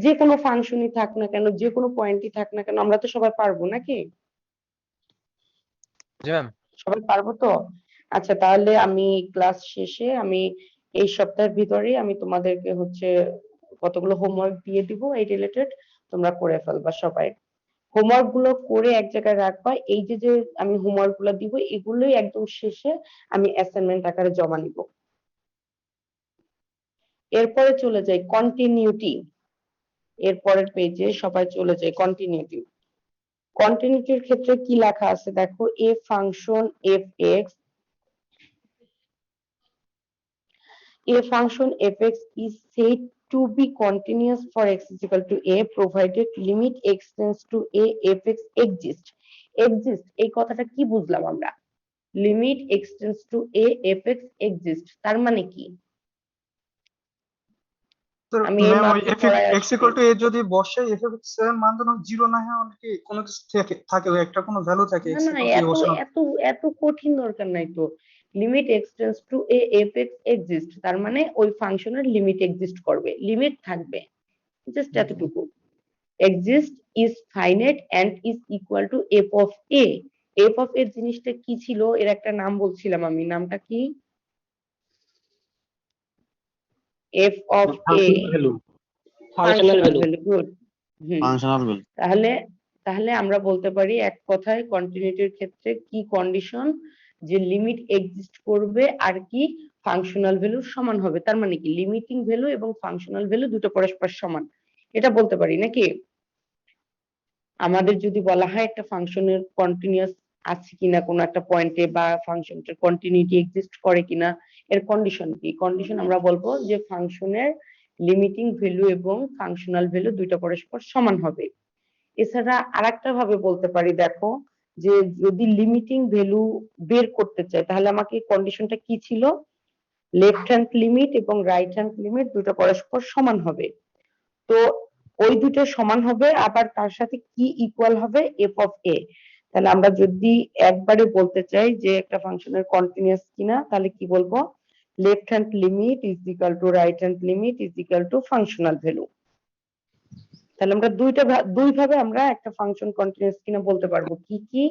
যে কোনো ফাংশনই থাক না কেন, যে কোনো পয়েন্টই থাক না কেন, আমরা তো সবাই পারবো নাকি? জি ম্যাম। সবাই পারবো তো? আচ্ছা, তাহলে আমি ক্লাস শেষে আমি এই সপ্তাহের ভিতরেই আমি তোমাদেরকে হচ্ছে কতগুলো হোমওয়ার্ক দিয়ে দিব এই রিলেটেড, তোমরা করে ফেলবা সবাই। হোমওয়ার্ক গুলো করে এক জায়গায় রাখবা। এই যে যে আমি হোমওয়ার্ক গুলো দিব, এগুলোই একদম শেষে আমি অ্যাসাইনমেন্ট আকারে জমা নিব। এরপরে চলে যাই কন্টিনিউটি। এরপরের পেজে সবাই চলে যায় কন্টিনিউটি। কন্টিনিউটির ক্ষেত্রে কি লেখা আছে দেখো, এ function fx is said to be continuous for x is equal to a provided limit x tends to a fx exist। এই কথাটা কি বুঝলাম আমরা? Limit x tends to a fx exist তার মানে কি? আমি এই ম্যাম ওই মাত্র পড়ায় x ইকুয়াল টু a যদি বসাই f(x) এর মান যেন 0 না হয়, কি কোনো কিছু থাকে ওই একটা কোনো ভ্যালু থাকে না x না, ইকুয়াল টু a এত বসানো। এত এত কঠিন দরকার নাই তো। Limit x tends to a fx exist তার মানে ওই ফাংশনের লিমিট এক্সিস্ট করবে, লিমিট থাকবে, জাস্ট এতটুকু। exist is finite and is equal to f of a। f of a জিনিসটা কি ছিল, এর একটা নাম বলছিলাম আমি, নামটা কি? f of a functional value. Value, good. Functional value. তাহলে আমরা বলতে পারি এক কথায় কন্টিনিউটির ক্ষেত্রে কি কন্ডিশন, যে লিমিট এক্সিস্ট করবে আর কি ফাংশনাল ভ্যালুর সমান হবে। তার মানে কি লিমিটিং ভ্যালু এবং ফাংশনাল ভ্যালু দুটো পরস্পর সমান, এটা বলতে পারি নাকি? আমাদের যদি বলা হয় একটা ফাংশনের কন্টিনিউয়াস আছে কিনা কোনো একটা পয়েন্টে, বা ফাংশনটার কন্টিনিউটি এক্সিস্ট করে কিনা, এর কন্ডিশন কি? কন্ডিশন আমরা বলবো যে ফাংশনের লিমিটিং ভ্যালু এবং ফাংশনাল ভ্যালু দুইটা পরস্পর সমান হবে। এছাড়া আরেকটা ভাবে বলতে পারি, দেখো যে যদি লিমিটিং ভ্যালু বের করতে চাই তাহলে আমাকে কন্ডিশনটা কি ছিল, লেফট হ্যান্ড লিমিট এবং রাইট হ্যান্ড লিমিট দুটো পরস্পর সমান হবে। তো ওই দুটো সমান হবে, আবার তার সাথে কি ইকুয়াল হবে, এফ অফ এ। তাহলে আমরা যদি একবারে বলতে চাই যে একটা ফাংশনের কন্টিনিউয়াস কিনা, তাহলে কি বলবো, left hand limit is equal to right hand limit is equal to functional value. তাহলে আমরা দুই ভাবে আমরা একটা ফাংশন কন্টিনিউয়াস কিনা বলতে পারবো। কি কি?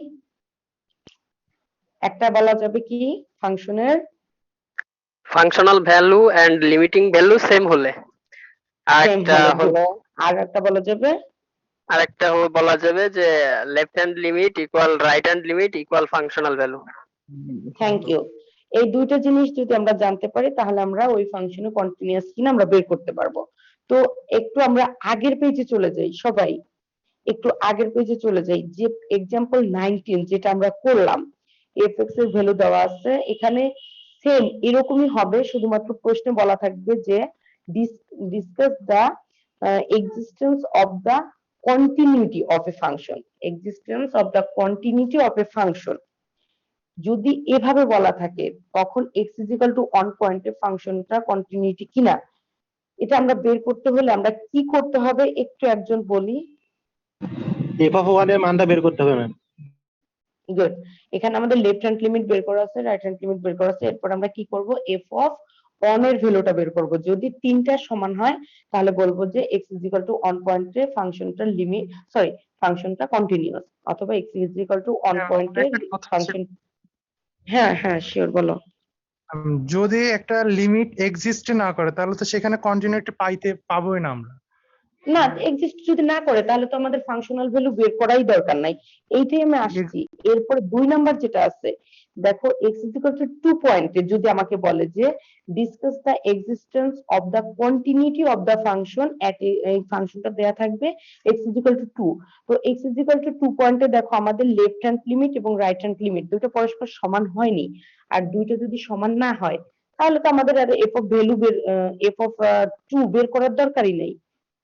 একটা বলা যাবে কি ফাংশনের functional value and limiting value same হলে, আর একটা বলা যাবে আরেকটা বলা যাবে যে left hand limit equal right hand limit equal functional value. Thank you. এই দুইটা জিনিস যদি আমরা জানতে পারি তাহলে আমরা ওই ফাংশনে কন্টিনিউয়াস কিনা আমরা বের করতে পারবো। তো একটু আমরা আগের পেজে চলে যাই, সবাই একটু আগের পেজে চলে যাই, যে এক্সাম্পল 19 যেটা আমরা করলাম, fx এর ভ্যালু দেওয়া আছে এখানে, সেম এরকমই হবে, শুধুমাত্র প্রশ্নে বলা থাকবে যে discuss the existence of the continuity of a function, existence of the continuity of a function. যদি এভাবে বলা থাকে তখন x is equal to on পয়েন্টে ফাংশনটা কন্টিনিউটি কিনা, এটা আমরা বের করতে হলে আমরা কি করতে হবে একটু একজন বলি। এফ অফ ওয়ান এর মানটা বের করতে হবে ম্যাম। গুড, এখানে আমাদের লেফট হ্যান্ড লিমিট বের করা আছে, রাইট হ্যান্ড লিমিট বের করা আছে, এরপর আমরা কি করব, এফ অফ অন এর ভ্যালুটা বের করব। যদি তিনটা সমান হয় তাহলে বলবো যে x is equal to on পয়েন্টে ফাংশনটা লিমিট, সরি ফাংশনটা কন্টিনিউয়াস, অথবা x is equal to on পয়েন্টে ফাংশন। হ্যাঁ হ্যাঁ শিওর, বলো। যদি একটা লিমিট এক্সিস্ট না করে তাহলে তো সেখানে কন্টিনিউটি পাবোই না আমরা। না, এক্সিস্ট যদি না করে তাহলে তো আমাদের ফাংশনাল ভ্যালু বের করাই দরকার নাই। এইটাই আমি আসছি। এরপরে 2 নাম্বার যেটা আছে, দেখো x is equal to 2 পয়েন্টে যদি আমাকে বলে যে discuss the existence of the continuity of the function at, এই ফাংশনটা দেয়া থাকবে x is equal to 2। তো x is equal to 2 পয়েন্টে দেখো আমাদের লেফট হ্যান্ড লিমিট এবং রাইট হ্যান্ড লিমিট দুটো পরস্পর সমান হয়নি। আর দুইটা যদি সমান না হয় তাহলে তো আমাদের আর f of value f of 2 বের করার দরকারই নেই।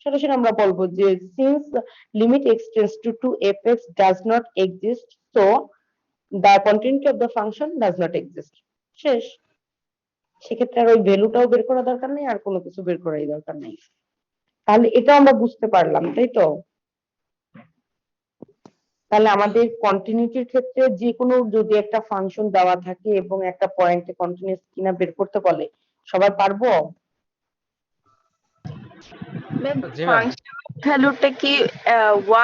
সরাসরি আমরা বলবো যে since limit x tends to 2 fx does not exist, so the continuity of the function does not exist। শেষ। সেক্ষেত্রে আর ওই ভ্যালুটাও বের করা দরকার নেই আর কোনো কিছু বের করাই দরকার নেই। তাহলে এটা আমরা বুঝতে পারলাম, তাই তো? তাহলে আমাদের কন্টিনিউটির ক্ষেত্রে যে কোনো যদি একটা ফাংশন দেওয়া থাকে এবং একটা পয়েন্টে কন্টিনিউয়াস কিনা বের করতে বলে, সবাই পারবো? ম্যাম জি ম্যাম। ফাংশন ভ্যালুটা কি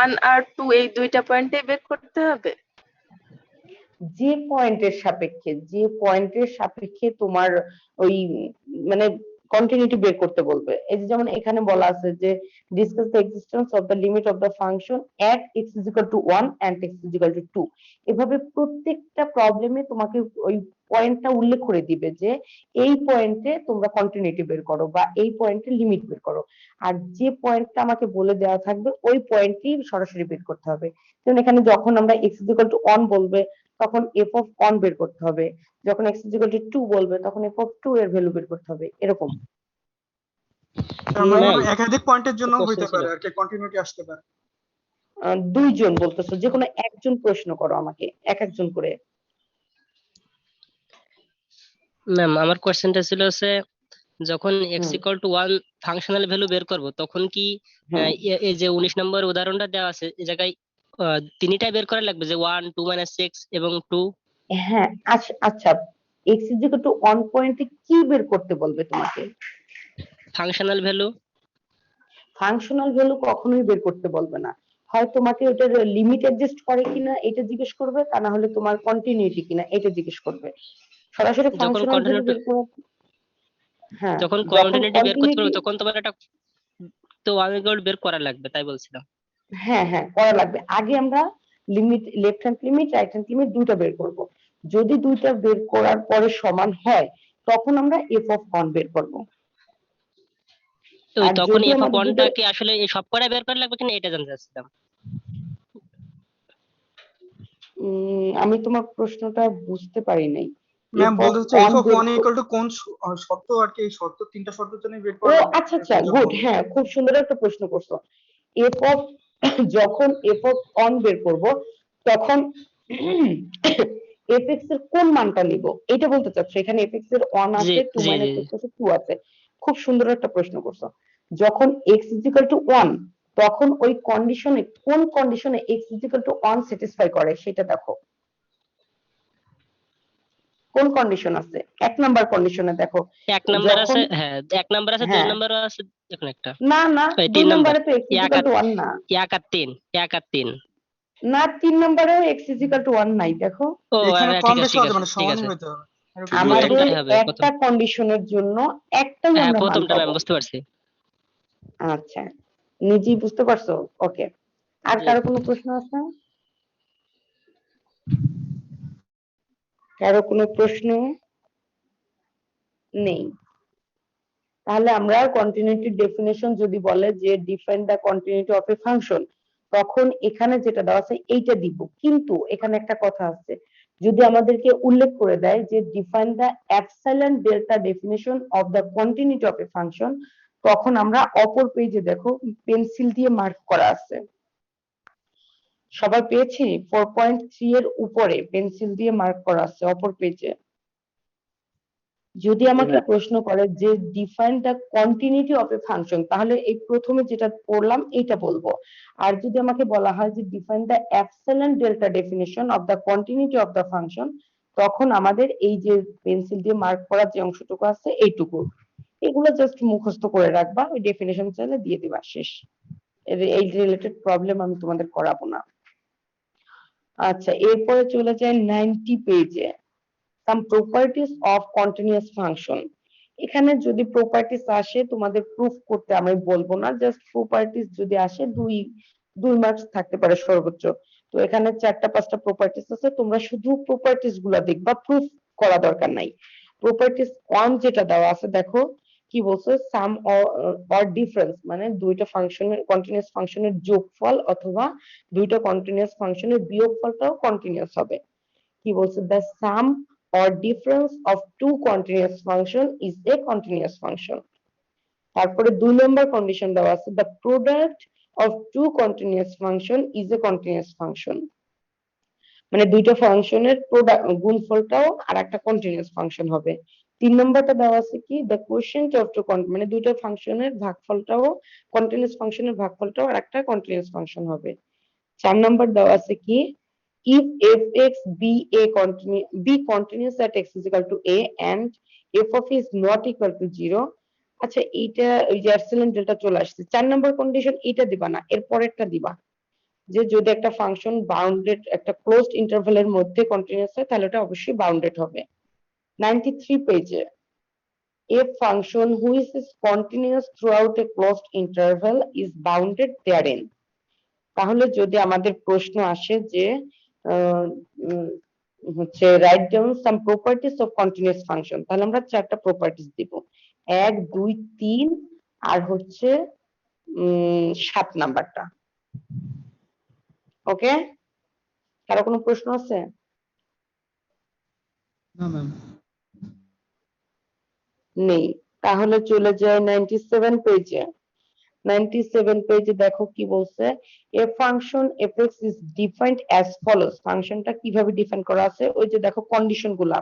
1 আর 2 এই দুইটা পয়েন্টে বের করতে হবে? যে পয়েন্টের সাপেক্ষে তোমার ওই মানে কন্টিনিউটি বের করতে বলবে। এই যে যেমন এখানে বলা আছে যে discuss the existence of the limit of the function at x is equal to 1 and x is equal to 2। এভাবে প্রত্যেকটা প্রবলেমে তোমাকে ওই পয়েন্টটা উল্লেখ করে দিবে যে এই পয়েন্টে তোমরা কন্টিনিউটি বের করো বা এই পয়েন্টে লিমিট বের করো। আর যে পয়েন্টটা আমাকে বলে দেওয়া থাকবে ওই পয়েন্টই সরাসরি বের করতে হবে। যেমন এখানে যখন আমরা x is equal to 1 বলবে তখন f of 1 বের করতে হবে, যখন x is equal to 2 বলবে তখন f of 2 এর ভ্যালু বের করতে হবে, এরকম। তার মানে ম্যাম, একাধিক পয়েন্টের জন্য question হইতে ছিল। পারে আর কি, কন্টিনিউটি আসতে পারে। দুইজন বলতেছো, যে কোনো একজন প্রশ্ন করো আমাকে, এক একজন করে। ম্যাম আমার কোশ্চেনটা ছিল হচ্ছে যখন x hmm, equal to 1 functional value বের করব তখন কি হুম। এই যে 19 নম্বর উদাহরণটা দেওয়া আছে এই জায়গায় তিনটাই বের করা লাগবে যে 1 2 6 এবং 2 হ্যাঁ, আচ্ছা আচ্ছা, x is equal to 1 পয়েন্টে কি বের করতে বলবে তোমাকে? Functional value. ফাংশনাল ভ্যালু কখনোই বের করতে বলবে না। হয় তোমাকে ওটার লিমিট অ্যাডজাস্ট করে কিনা এটা জিজ্ঞেস করবে, তা না হলে তোমার কন্টিনিউটি কিনা এটা জিজ্ঞেস করবে। সরাসরি যখন ফাংশনাল ভ্যালু কন্টিনিউটি বের করে, হ্যাঁ, যখন যখন কন্টিনিউটি বের করতে কন্টিনিউটি, পারবে তখন তোমার একটা তো 1 ইকুয়াল বের করা লাগবে তাই বলছিলাম। হ্যাঁ হ্যাঁ করা লাগবে। আগে আমরা limit, left hand limit right hand limit দুইটা বের করব। যদি দুইটা বের করার পরে সমান হয় তখন আমরা এফ অফ 1 বের করব। তো আর তখন যদি এফ অফ আমাদের 1টা দুটো, কি আসলে এই সব কটা বের করা লাগবে কিনা এটা জানতে চাচ্ছিলাম। আমি তোমার প্রশ্নটা বুঝতে পারি নাই। ম্যাম এফ অফ বলতে হচ্ছে 1 এফ অফ বের 1 ইকুয়াল টু কোন শর্ত আর কি, এই শর্ত তিনটা শর্তের জন্য বের ও করা লাগবে আচ্ছা আচ্ছা, প্রযোজ্য গুড, হবে। হ্যাঁ খুব সুন্দর একটা প্রশ্ন করছো। এফ অফ যখন এফ অফ 1 বের করব তখন এফএক্স এর কোন মানটা নিব এটা বলতে চাচ্ছ? এখানে এফএক্স এর 1 জি আছে, 2 জি জি মাইনাস x আছে, 2 আছে। খুব সুন্দর একটা প্রশ্ন করছো। যখন x is equal to 1 তখন ওই কন্ডিশনে কোন কন্ডিশনে x is equal to 1 satisfy করে সেটা দেখো। কোন কন্ডিশন আছে? 1 নাম্বার কন্ডিশনে দেখো। এক নাম্বার যখন, আছে, হ্যাঁ এক নাম্বার আছে, দুই হ্যাঁ, নাম্বারও আছে, দেখুন একটা না না, ওই 2 তিন নাম্বার নম্বরে তো x is এক equal আর to 1 না। এক আর তিন, এক আর তিন। না, 3 নম্বরেও x is equal to 1 নাই, দেখো। ও এখানে ঠিক কম আছে বেশি ঠিক হতে আছে মানে ঠিক সমানই আছে। হতে হবে। জি আমাদের প্রথমটাই হবে প্রথম। একটা কন্ডিশনের জন্য একটাই হ্যাঁ আমরা মান প্রথমটা ম্যাম পাবো। বুঝতে পারছি। আচ্ছা, নিজেই বুঝতে পারছো? ওকে। আর জি কারো কোনো প্রশ্ন আছে? কারো কোনো প্রশ্ন নেই? তাহলে আমরা কন্টিনিউটি ডেফিনেশন যদি বলে যে define the continuity of a function, তখন এখানে যেটা দেওয়া আছে এইটা দিব। কিন্তু এখানে একটা কথা আছে, যদি আমাদেরকে উল্লেখ করে দেয় যে define the epsilon delta definition of the continuity of a function, তখন আমরা অপর পেজে দেখো পেন্সিল দিয়ে মার্ক করা আছে। সবাই পেয়েছি? 4.3 এর উপরে পেন্সিল দিয়ে মার্ক করা আছে অপর পেজে। যদি আমাকে প্রশ্ন করে যে define the continuity of a function, তাহলে এই প্রথমে যেটা পড়লাম এইটা বলবো। আর যদি আমাকে বলা হয় যে define the epsilon delta definition of the continuity of the function, তখন আমাদের এই যে পেন্সিল দিয়ে মার্ক করা যে অংশটুকু আছে এইটুকু, এগুলো জাস্ট মুখস্থ করে রাখবা, ওই ডেফিনিশন চাইলে দিয়ে দিবা, শেষ। এই রিলেটেড প্রবলেম আমি তোমাদের করাবো না। আচ্ছা, এরপরে চলে যায় 90 পেজে, some properties of continuous function। এখানে যদি প্রপার্টিস আসে তোমাদের প্রুফ করতে আমি বলবো না, জাস্ট প্রপার্টিস যদি আসে দুই মার্কস থাকতে পারে সর্বোচ্চ। তো এখানে 4টা-5টা প্রপার্টিস আছে, তোমরা শুধু প্রপার্টিস গুলা দেখবা, প্রুফ করা দরকার নাই। প্রপার্টিস 1 যেটা দেওয়া আছে দেখো কি বলছে, সাম অর ডিফারেন্স মানে দুইটা ফাংশনের কন্টিনিউয়াস ফাংশনের যোগফল অথবা দুইটা কন্টিনিউয়াস ফাংশনের বিয়োগফলটাও কন্টিনিউয়াস হবে। কি বলছে, the sum or difference of two continuous function is a continuous function। তারপরে 2 নম্বর কন্ডিশন দেওয়া আছে, the product of two continuous function is a continuous function। মানে দুইটা ফাংশনের গুণফলটাও আর একটা কন্টিনিউয়াস ফাংশন হবে। 3 নম্বরটা দেওয়া আছে কি, the quotient of two মানে দুইটা ফাংশনের ভাগফলটাও কন্টিনিউয়াস ফাংশনের ভাগফলটাও আর একটা কন্টিনিউয়াস ফাংশন হবে। 4 নম্বর দেওয়া আছে কি, if fx be continuous at x is equal to a and f of a is not equal to 0। আচ্ছা এইটা ওই যে এপসিলন ডেল্টা চলে আসছে। 4 নম্বর কন্ডিশন এটা দিবা না, এর পরেরটা দিবা, যে যদি একটা ফাংশন বাউন্ডেড একটা ক্লোজড ইন্টারভ্যালের মধ্যে কন্টিনিউয়াস হয় তাহলে ওটা অবশ্যই বাউন্ডেড হবে। 93 পেজে a function which is continuous throughout a closed interval is bounded therein। তাহলে যদি আমাদের প্রশ্ন আসে যে হচ্ছে write down some properties of continuous function, তাহলে আমরা 4টা প্রপার্টিস দিব, 1 2 3 আর হচ্ছে 7 নাম্বারটা। ওকে, কারো কোনো প্রশ্ন আছে? না ম্যাম। নেই, তাহলে চলে যায় 97 পেজে। 97 পেজে দেখো কি বলছে, a function fx is defined as follows। ফাংশনটা কিভাবে ডিফাইন করা আছে, ওই যে দেখো কন্ডিশন গুলা,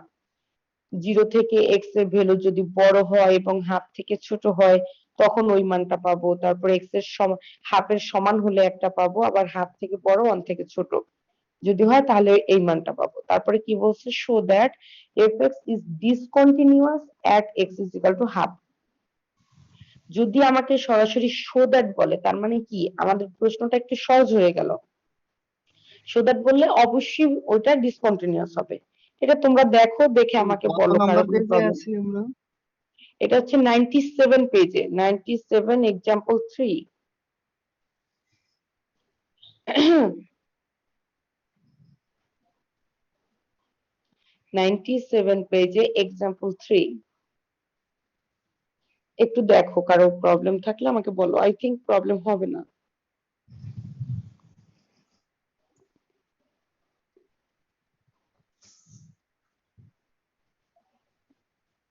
0 থেকে x এর ভ্যালু যদি বড় হয় এবং হাফ থেকে ছোট হয় তখন ওই মানটা পাবো, তারপর x এর হাফের সমান হলে একটা পাবো, আবার হাফ থেকে বড় 1 থেকে ছোট যদি হয় তাহলে এই মানটা পাবো। তারপরে কি বলছে, show that fx is discontinuous at x is equal to half। যদি আমাকে সরাসরি শো দ্যাট বলে তার মানে কি, আমাদের প্রশ্নটা একটু সহজ হয়ে গেল। শো দ্যাট বললে অবশ্যই ওটা ডিসকন্টিনিউয়াস হবে। এটা তোমরা দেখো, দেখে আমাকে কত বলো নাম্বার কারো কোনো পেজে প্রবলেম। আছি আমরা? এটা হচ্ছে 97 পেজে, 97 এক্সাম্পল 3। 97 পেজে এক্সাম্পল 3 একটু দেখো, কারো প্রবলেম থাকলে আমাকে বলো, আই থিংক প্রবলেম হবে না।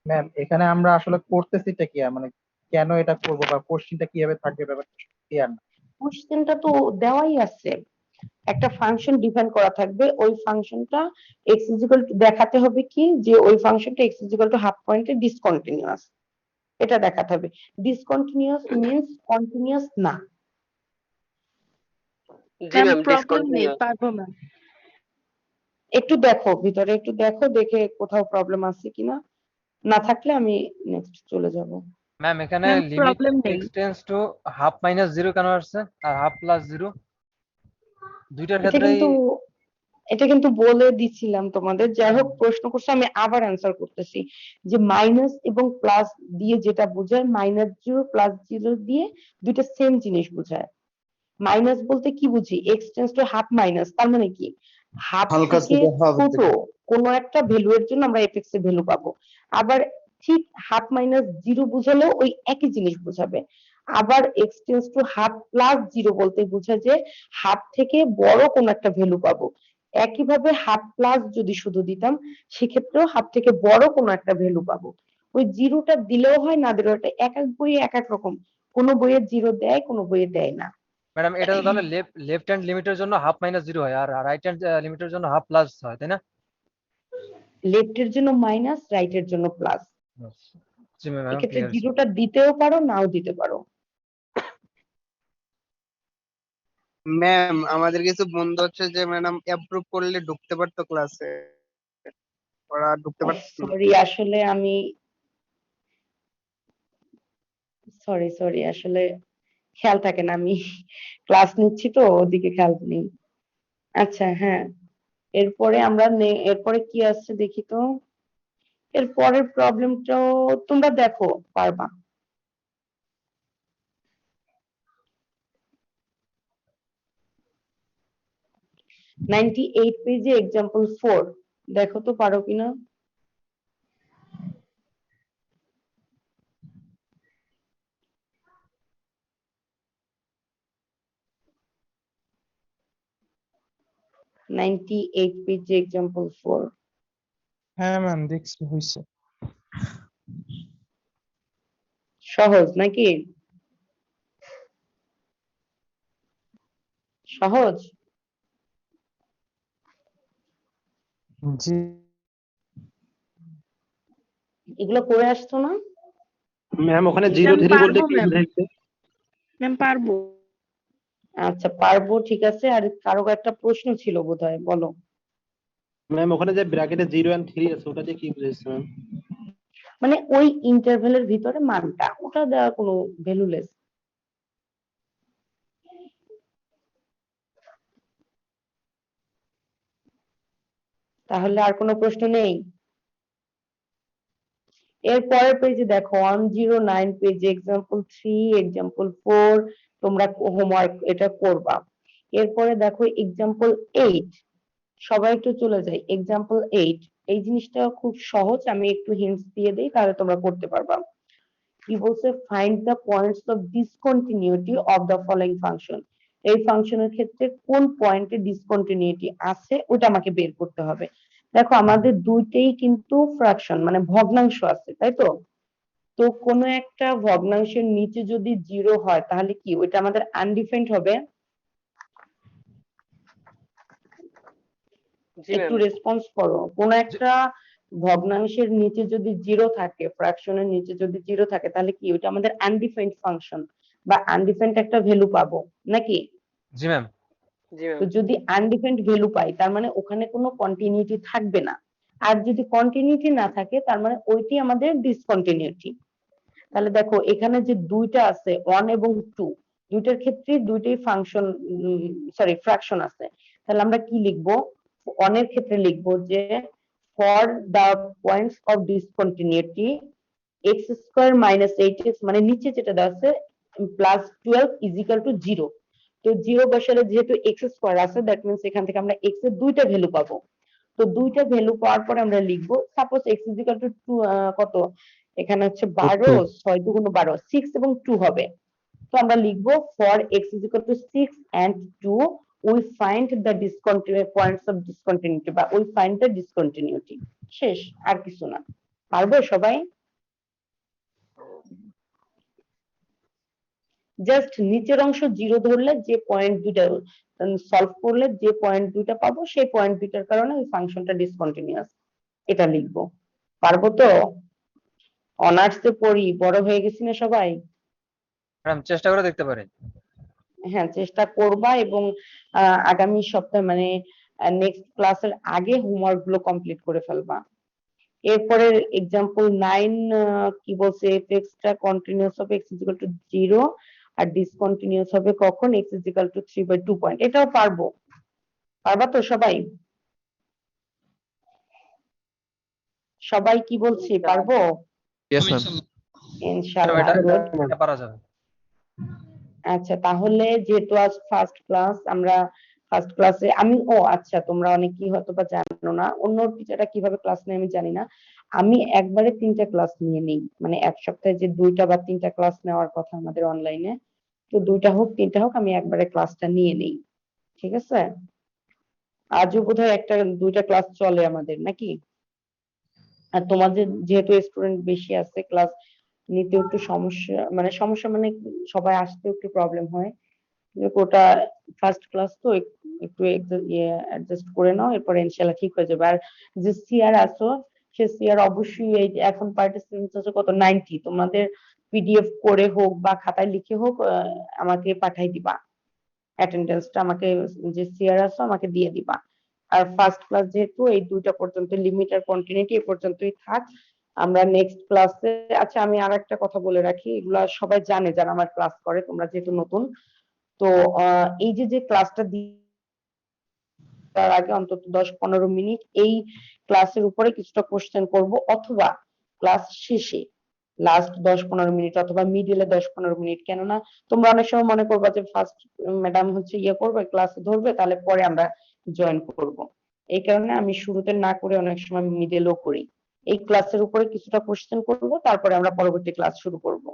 ম্যাম এখানে আমরা আসলে করতেছিটা কি, মানে কেন এটা করব বা কোশ্চেনটা কিভাবে থাকবে ব্যাপারটা ক্লিয়ার না। কোশ্চেনটা তো দেওয়াই আছে, একটা ফাংশন ডিফাইন করা থাকবে, ওই ফাংশনটা x is equal to দেখাতে হবে কি, যে ওই ফাংশনটা x is equal to half পয়েন্টে ডিসকন্টিনিউয়াস, এটা দেখাতে হবে। ডিসকন্টিনিউয়াস মিন্স কন্টিনিউয়াস না। জি ম্যাম ম্যাম, প্রবলেম নেই, ডিসকন্টিনিউয়াস। পারবো ম্যাম। একটু দেখো ভিতরে, একটু দেখো, দেখে কোথাও প্রবলেম আছে কিনা, না থাকলে আমি নেক্সট চলে যাব। ম্যাম এখানে ম্যাম লিমিট প্রবলেম নেই। এক্সটেন্ডস টু হাফ মাইনাস 0 কেন আসছে আর হাফ প্লাস 0 দুইটার এটা ক্ষেত্রেই? কিন্তু এটা কিন্তু বলে দিছিলাম তোমাদের, যাই হোক প্রশ্ন করছে আমি আবার অ্যান্সার করতেছি, যে মাইনাস এবং প্লাস দিয়ে যেটা বোঝায়, মাইনাস 0 প্লাস 0 দিয়ে দুইটা সেম জিনিস বোঝায়। মাইনাস বলতে কি বুঝি, x tends to half minus, তার মানে কি হাফ হালকা থেকে ছোট হাফ ছোট কোনো একটা ভ্যালু এর জন্য আমরা এফএক্স এর ভ্যালু পাবো। আবার ঠিক হাফ মাইনাস 0 বুঝালেও ওই একই জিনিস বোঝাবে। আবার x tends to half plus 0 বলতে বোঝায় যে হাফ থেকে বড় কোন একটা ভ্যালু পাবো। একইভাবে হাফ প্লাস যদি শুধু দিতাম সেক্ষেত্রেও হাফ থেকে বড় কোনো একটা ভ্যালু পাবো। ওই জিরোটা দিলেও হয়, না দিলেও হয়, এক এক বইয়ে এক এক রকম, কোনো বইয়ে জিরো দেয়, কোনো বইয়ে দেয় না। ম্যাডাম এটা তো তাহলে লেফট হ্যান্ড লিমিটের জন্য হাফ মাইনাস 0 হয় আর রাইট হ্যান্ড লিমিটের জন্য হাফ প্লাস হয়, তাই না? লেফটের জন্য মাইনাস, রাইটের জন্য প্লাস। জি ম্যাম, এক্ষেত্রে ক্লিয়ার। জিরোটা দিতেও পারো, নাও দিতে পারো। ম্যাম আমাদের কিছু বন্ধু হচ্ছে যে ম্যাডাম অ্যাপ্রুভ করলে ঢুকতে পারতো ক্লাসে, ওরা ঢুকতে পারতো না। সরি আসলে আমি সরি আসলে খেয়াল থাকে না, আমি ক্লাস নিচ্ছি তো ওদিকে খেয়াল নেই। আচ্ছা হ্যাঁ, এরপরে আমরা এরপরে কি আসছে দেখি তো। এর পরের প্রবলেমটাও তোমরা দেখো পারবা। $98 পেজে এক্সাম্পল 4 দেখো তো পারো কিনা। $98 পেজে এক্সাম্পল 4 হ্যাঁ ম্যাম দেখছি হয়েছে। সহজ নাকি? সহজ? জি এগুলো করে আসছো না? ম্যাম ওখানে জি, জিরো ম্যাম, থ্রি বলতে পারবো কি ম্যাম। বুঝাইছে? ম্যাম পারবো। আচ্ছা পারবো, ঠিক আছে। আর কারো একটা প্রশ্ন ছিল বোধহয়, বলো। ম্যাম ওখানে যে ব্র্যাকেটে 0 and 3 আছে ওটা দিয়ে কি বুঝাইছে ম্যাম? মানে ওই ইন্টারভ্যালের ভিতরে মানটা, ওটা দেওয়া কোনো ভ্যালুলেস। তাহলে আর কোনো প্রশ্ন নেই? এর পরের পেজে দেখো 109 পেজে এক্সাম্পল 3 এক্সাম্পল 4 তোমরা হোমওয়ার্ক এটা করবা। এরপরে দেখো এক্সাম্পল 8, সবাই একটু চলে যায় এক্সাম্পল 8। এই জিনিসটা খুব সহজ, আমি একটু হিন্টস দিয়ে দিই তাহলে তোমরা করতে পারবা। কি বলছে, find the points of discontinuity of the following function. এই ফাংশনের ক্ষেত্রে কোন পয়েন্টে ডিসকন্টিনিউটি আছে ওটা আমাকে বের করতে হবে। দেখো আমাদের দুইটাই কিন্তু ফ্র্যাকশন মানে ভগ্নাংশ আছে, তাই তো? তো কোনো একটা ভগ্নাংশের নিচে যদি 0 হয় তাহলে কি ওইটা আমাদের আনডিফাইন্ড হবে? জি একটু ম্যাম। রেসপন্স করো। কোন একটা ভগ্নাংশের নিচে যদি 0 থাকে, ফ্র্যাকশনের নিচে যদি 0 থাকে তাহলে কি ওইটা আমাদের আনডিফাইন্ড ফাংশন বা আনডিফাইন্ড একটা ভ্যালু পাবো নাকি? জি ম্যাম। তো যদি আনডিফাইন্ড ভ্যালু পাই তার মানে ওখানে কোনো কন্টিনিউটি থাকবে না। আর যদি কন্টিনিউটি না থাকে তার মানে ওইটি আমাদের ডিসকন্টিনিউটি। তাহলে দেখো এখানে যে দুইটা আছে 1 এবং 2, দুইটার ক্ষেত্রে দুইটাই ফাংশন সরি ফ্র্যাকশন আছে। তাহলে আমরা কি লিখবো? 1 এর ক্ষেত্রে লিখবো যে for the points of discontinuity x² - 8x, মানে নিচে যেটা দেওয়া আছে +12 = 0। তো 0 বসালে যেহেতু x² আছে দ্যাট মিন্স এখান থেকে আমরা x এর দুইটা ভ্যালু পাবো। তো দুইটা ভ্যালু পাওয়ার পরে আমরা লিখবো সাপোজ x = 2, কত এখানে হচ্ছে 12, 6 × 2 = 12, 6 এবং 2 হবে। তো আমরা লিখবো for x = 6 and 2 we find the discontinuity points of discontinuity বা we find the discontinuity। শেষ, আর কিছু না। পারবো সবাই? জাস্ট নিচের অংশ 0 ধরলে যে পয়েন্ট দুইটা সলভ করলে যে পয়েন্ট দুইটা পাবো সেই পয়েন্ট দুইটার কারণে ওই ফাংশনটা ডিসকন্টিনিউয়াস, এটা লিখবো। পারবো তো? অনার্সে পড়ি, বড় হয়ে গেছি না সবাই? ম্যাম চেষ্টা করে দেখতে পারেন। হ্যাঁ চেষ্টা করবা এবং আগামী সপ্তাহে মানে নেক্সট ক্লাসের আগে হোমওয়ার্ক গুলো কমপ্লিট করে ফেলবা। এরপরে এক্সাম্পল 9 কি বলছে, f(x) টা কন্টিনিউয়াস হবে x = 0 আর ডিসকন্টিনিউয়াস হবে কখন x = 3/2 পয়েন্ট। এটাও পারবো। পারবা তো সবাই? সবাই কি বলছি পারবো? Yes ma'am. ইনশাআল্লাহ। Good. এটা পারা যাবে। আচ্ছা তাহলে যেহেতু আজ ফার্স্ট ক্লাস, আমরা ফার্স্ট ক্লাসে আমি আচ্ছা তোমরা অনেকেই হয়তো বা জানো না, অন্য টিচাররা কিভাবে ক্লাস নেয় আমি জানি না। আমি একবারে 3টা ক্লাস নিয়ে নেই, মানে এক সপ্তাহে যে 2টা বা 3টা ক্লাস নেওয়ার কথা আমাদের অনলাইনে, তো 2টা হোক 3টা হোক আমি একবারে ক্লাসটা নিয়ে নেই, ঠিক আছে? আজও বোধহয় 2টা ক্লাস চলে আমাদের নাকি? আর তোমাদের যেহেতু স্টুডেন্ট বেশি আছে ক্লাস নিতে একটু সমস্যা মানে সবাই আসতে একটু প্রবলেম হয়। ওটা ফার্স্ট ক্লাস তো একটু অ্যাডজাস্ট করে নাও, এরপর ইনশাআল্লাহ ঠিক হয়ে যাবে। আর যে সিআর আছো সে সিআর অবশ্যই এই যে এখন পার্টিসিপেন্টস আছে কত 90, তোমাদের পিডিএফ করে হোক বা খাতায় লিখে হোক আমাকে পাঠাই দিবা। অ্যাটেন্ডেন্সটা আমাকে যে সিআর আছো আমাকে দিয়ে দিবা। আর ফার্স্ট ক্লাস যেহেতু এই 2টা পর্যন্ত লিমিট আর কন্টিনিউটি এ পর্যন্তই থাক। আমরা নেক্সট ক্লাসে, আচ্ছা আমি আরেকটা কথা বলে রাখি, এগুলা সবাই জানে যারা আমার ক্লাস করে, তোমরা যেহেতু নতুন, তো এই যে ক্লাসটা তার আগে অন্তত 10-15 মিনিট এই ক্লাসের উপরে কিছুটা কোশ্চেন করব, অথবা ক্লাস শেষে লাস্ট 10-15 মিনিট অথবা মিডলে 10-15 মিনিট। কেননা তোমরা অনেক সময় মনে করবা যে ফার্স্ট ম্যাডাম হচ্ছে ইয়ে করবে, ক্লাসে ধরবে, তাহলে পরে আমরা জয়েন করব। এই কারণে আমি শুরুতে না করে অনেক সময় মিডলও করি। এই ক্লাসের উপরে কিছুটা কোশ্চেন করব, তারপরে আমরা পরবর্তী ক্লাস শুরু করব।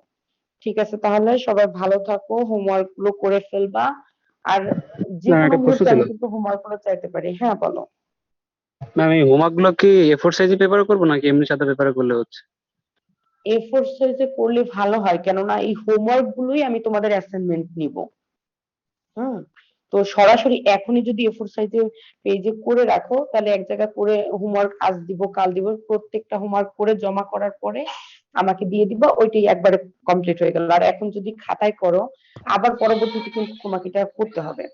ঠিক আছে, তাহলে সবাই ভালো থাকো, হোমওয়ার্ক গুলো করে ফেলবা। আর যে ম্যাম কোনো একটা প্রশ্ন মুহূর্তে ছিল। আমি কিন্তু হোমওয়ার্ক গুলো চাইতে পারি। হ্যাঁ বলো। ম্যাম এই হোমওয়ার্ক গুলো কি A4 সাইজে পেপারে করবো নাকি এমনি সাদা পেপারে করলে হচ্ছে? A4 সাইজে করলে ভালো হয়, কেননা এই হোমওয়ার্ক গুলোই আমি তোমাদের অ্যাসাইনমেন্ট নিব। হুম, তো সরাসরি এখনই যদি A4 সাইজের পেজে করে রাখো, তাহলে এক জায়গায় করে হোমওয়ার্ক আজ দিব কাল দিব, প্রত্যেকটা হোমওয়ার্ক করে জমা করার পরে আমাকে দিয়ে দিবা, ওইটাই একবারে কমপ্লিট হয়ে গেল। আর এখন যদি খাতায় করো, আবার পরবর্তীতে কিন্তু তোমাকে এটা করতে হবে।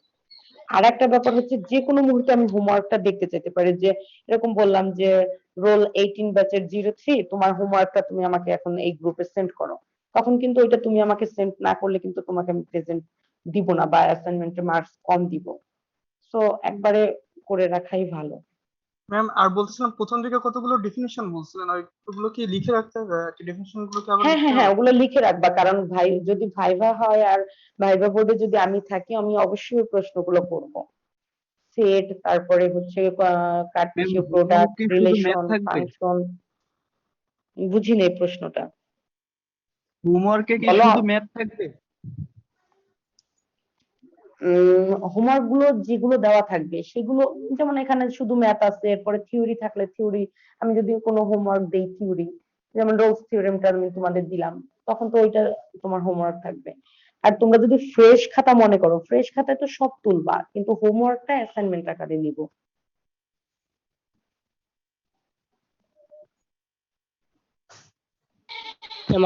আর একটা ব্যাপার হচ্ছে, যে কোনো মুহূর্তে আমি হোমওয়ার্কটা দেখতে চাইতে পারি, যে এরকম বললাম যে রোল 18 ব্যাচের 03 তোমার হোমওয়ার্কটা তুমি আমাকে এখন এই গ্রুপে সেন্ড করো, তখন কিন্তু ওইটা তুমি আমাকে সেন্ড না করলে কিন্তু তোমাকে আমি প্রেজেন্ট দিব না বা অ্যাসাইনমেন্টের মার্কস কম দিব। সো একবারে করে রাখাই ভালো। ম্যাম আর বলছিলাম প্রথম দিকে কতগুলো ডেফিনিশন বলছিলেন, আর ওগুলো কি লিখে রাখতে হবে? ডেফিনিশন গুলো কি আবার হ্যাঁ লিখতে হ্যাঁ হ্যাঁ, হবে? ওগুলো লিখে রাখবা, কারণ যদি ভাইভা হয় আর ভাইভা বোর্ডে যদি আমি থাকি, আমি অবশ্যই ওই প্রশ্নগুলো করব। সেট, তারপরে হচ্ছে ম্যাম কার্টেসীয় হোমওয়ার্ক প্রোডাক্ট, কি শুধু ম্যাথ রিলেশন, থাকবে? ফাংশন। বুঝিনি এই প্রশ্নটা। হোমওয়ার্কে কি বলো। শুধু ম্যাথ থাকবে? হোমওয়ার্ক গুলো যেগুলো দেওয়া থাকবে সেগুলো, যেমন এখানে শুধু ম্যাথ আছে, এরপরে থিওরি থাকলে থিওরি, আমি যদি কোনো হোমওয়ার্ক দেই থিওরি, যেমন রোলস থিওরেমটা আমি তোমাদের দিলাম, তখন তো ওইটা তোমার হোমওয়ার্ক থাকবে। আর তোমরা যদি ফ্রেশ খাতা মনে করো, ফ্রেশ খাতায় তো সব তুলবা, কিন্তু হোমওয়ার্কটা অ্যাসাইনমেন্ট আকারে নিব।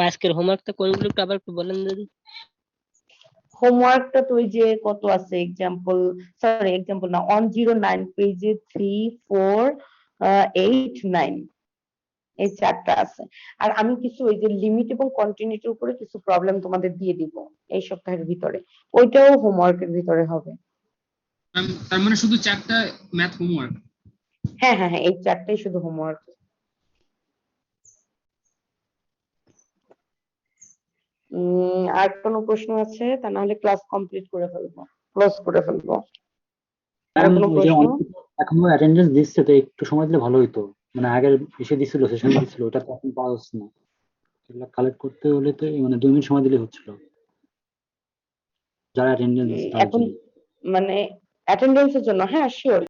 আজকের হোমওয়ার্কটা কোনগুলো একটু আবার একটু বলেন যদি। হোমওয়ার্কটা তো ওই যে কত আছে, এক্সাম্পল না, 109 পেজে 3, 4, 8, 9, এই চারটা আছে। আর আমি কিছু ওই যে লিমিট এবং কন্টিনিউটির উপরে কিছু প্রবলেম তোমাদের দিয়ে দিব এই সপ্তাহের ভিতরে, ওইটাও হোমওয়ার্কের ভিতরে হবে। তার মানে শুধু 4টা ম্যাথ হোমওয়ার্ক? হ্যাঁ হ্যাঁ হ্যাঁ, এই চারটাই শুধু হোমওয়ার্ক। আর কোনো প্রশ্ন আছে? তা না হলে ক্লাস কমপ্লিট করে ফেলবো, ক্লোজ করে ফেলবো। আর ম্যাম কোনো ওই যে প্রশ্ন? এখনো অ্যাটেন্ডেন্স দিচ্ছে, তো একটু সময় দিলে ভালো হতো। মানে আগের এসে দিছিল, সেশন দিছিল, ওটা তো এখন পাওয়া যাচ্ছে না। এগুলো কালেক্ট করতে হলে তো মানে 2 মিনিট সময় দিলে হচ্ছিল, যারা অ্যাটেন্ডেন্স দিচ্ছে তাদের এখন জন্য। মানে অ্যাটেন্ডেন্সের জন্য? হ্যাঁ শিওর।